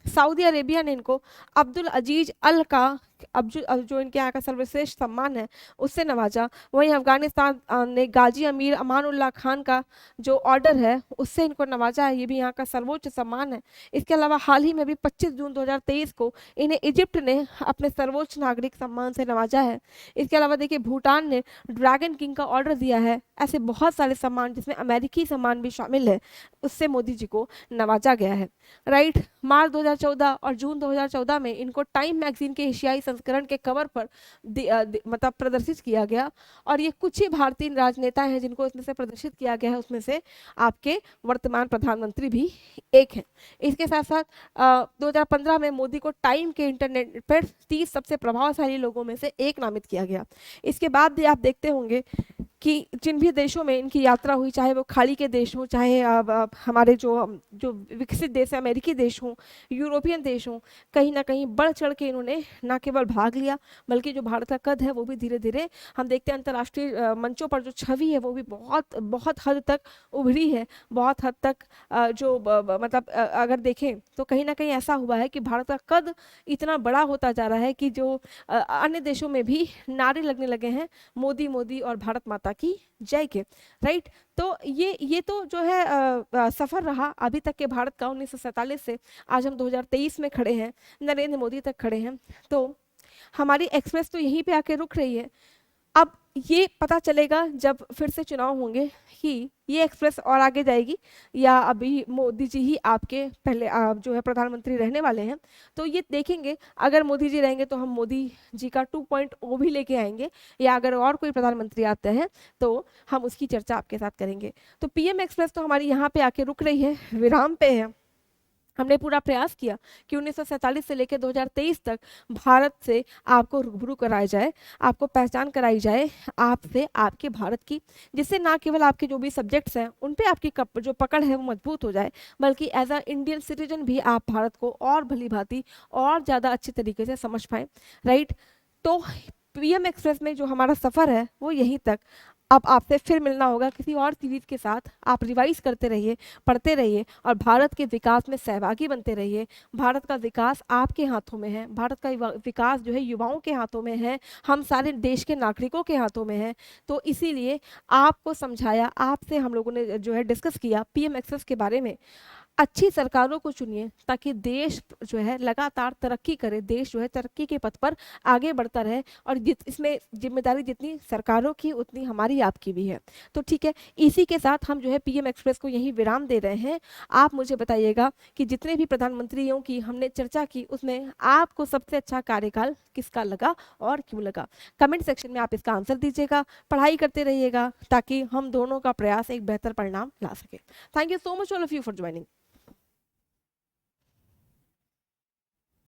सऊदी अरेबिया ने इनको अब्दुल अजीज अल का जो इनके यहाँ का सर्वश्रेष्ठ सम्मान है उससे नवाजा। वहीं अफगानिस्तान ने गाजी अमीर अमानुल्लाह खान का जो ऑर्डर है उससे इनको नवाजा है, ये भी यहाँ का सर्वोच्च सम्मान है। इसके अलावा हाल ही में भी 25 जून 2023 को इन्हें इजिप्ट ने अपने सर्वोच्च नागरिक सम्मान से नवाजा है। इसके अलावा देखिए भूटान ने ड्रैगन किंग का ऑर्डर दिया है। ऐसे बहुत सारे सम्मान जिसमें अमेरिकी सम्मान भी शामिल है, उससे मोदी जी को नवाजा गया है। राइट, मार्च 2014 और जून 2014 में इनको टाइम मैगजीन के एशियाई संस्करण के कवर पर मतलब प्रदर्शित किया गया। और ये कुछ ही भारतीय राजनेता हैं जिनको इसमें से प्रदर्शित किया गया है, उसमें से आपके वर्तमान प्रधानमंत्री भी एक हैं। इसके साथ साथ 2015 में मोदी को टाइम के इंटरनेट पर 30 सबसे प्रभावशाली लोगों में से एक नामित किया गया। इसके बाद भी आप देखते होंगे कि जिन भी देशों में इनकी यात्रा हुई, चाहे वो खाड़ी के देश हों, चाहे हमारे जो विकसित देश है, अमेरिकी देश हों, यूरोपियन देश हों, कहीं ना कहीं बढ़ चढ़ के इन्होंने ना केवल भाग लिया बल्कि जो भारत का कद है वो भी धीरे धीरे हम देखते हैं अंतर्राष्ट्रीय मंचों पर जो छवि है वो भी बहुत बहुत हद तक उभरी है। बहुत हद तक मतलब अगर देखें तो कहीं ना कहीं ऐसा हुआ है कि भारत का कद इतना बड़ा होता जा रहा है कि जो अन्य देशों में भी नारे लगने लगे हैं मोदी मोदी और भारत माता की जय के। राइट, तो ये तो जो है सफर रहा अभी तक के भारत का 1947 से आज हम 2023 में खड़े हैं, नरेंद्र मोदी तक खड़े हैं। तो हमारी एक्सप्रेस तो यहीं पे आके रुक रही है। अब ये पता चलेगा जब फिर से चुनाव होंगे कि ये एक्सप्रेस और आगे जाएगी या अभी मोदी जी ही आपके पहले जो है प्रधानमंत्री रहने वाले हैं। तो ये देखेंगे, अगर मोदी जी रहेंगे तो हम मोदी जी का 2.0 भी लेके आएंगे, या अगर और कोई प्रधानमंत्री आते हैं तो हम उसकी चर्चा आपके साथ करेंगे। तो पीएम एक्सप्रेस तो हमारी यहाँ पे आके रुक रही है, विराम पे है। हमने पूरा प्रयास किया कि 1947 से लेकर 2023 तक भारत से आपको रूबरू कराया जाए, आपको पहचान कराई जाए आपसे, आपके भारत की, जिससे ना केवल आपके जो भी सब्जेक्ट्स हैं उन पे आपकी जो पकड़ है वो मजबूत हो जाए, बल्कि एज अ इंडियन सिटीजन भी आप भारत को और भली भांति और ज़्यादा अच्छे तरीके से समझ पाएँ। राइट, तो पीएम एक्सप्रेस में जो हमारा सफ़र है वो यहीं तक। अब आपसे फिर मिलना होगा किसी और सीरीज के साथ। आप रिवाइज करते रहिए, पढ़ते रहिए और भारत के विकास में सहभागी बनते रहिए। भारत का विकास आपके हाथों में है, भारत का विकास जो है युवाओं के हाथों में है, हम सारे देश के नागरिकों के हाथों में है। तो इसीलिए आपको समझाया, आपसे हम लोगों ने जो है डिस्कस किया पीएम एक्सप्रेस के बारे में। अच्छी सरकारों को चुनिए ताकि देश जो है लगातार तरक्की करे, देश जो है तरक्की के पथ पर आगे बढ़ता रहे। और इसमें जिम्मेदारी जितनी सरकारों की उतनी हमारी आपकी भी है। तो ठीक है, इसी के साथ हम जो है पीएम एक्सप्रेस को यहीं विराम दे रहे हैं। आप मुझे बताइएगा कि जितने भी प्रधानमंत्रियों की हमने चर्चा की उसमें आपको सबसे अच्छा कार्यकाल किसका लगा और क्यों लगा। कमेंट सेक्शन में आप इसका आंसर दीजिएगा। पढ़ाई करते रहिएगा ताकि हम दोनों का प्रयास एक बेहतर परिणाम ला सके। Thank you so much all of you for joining.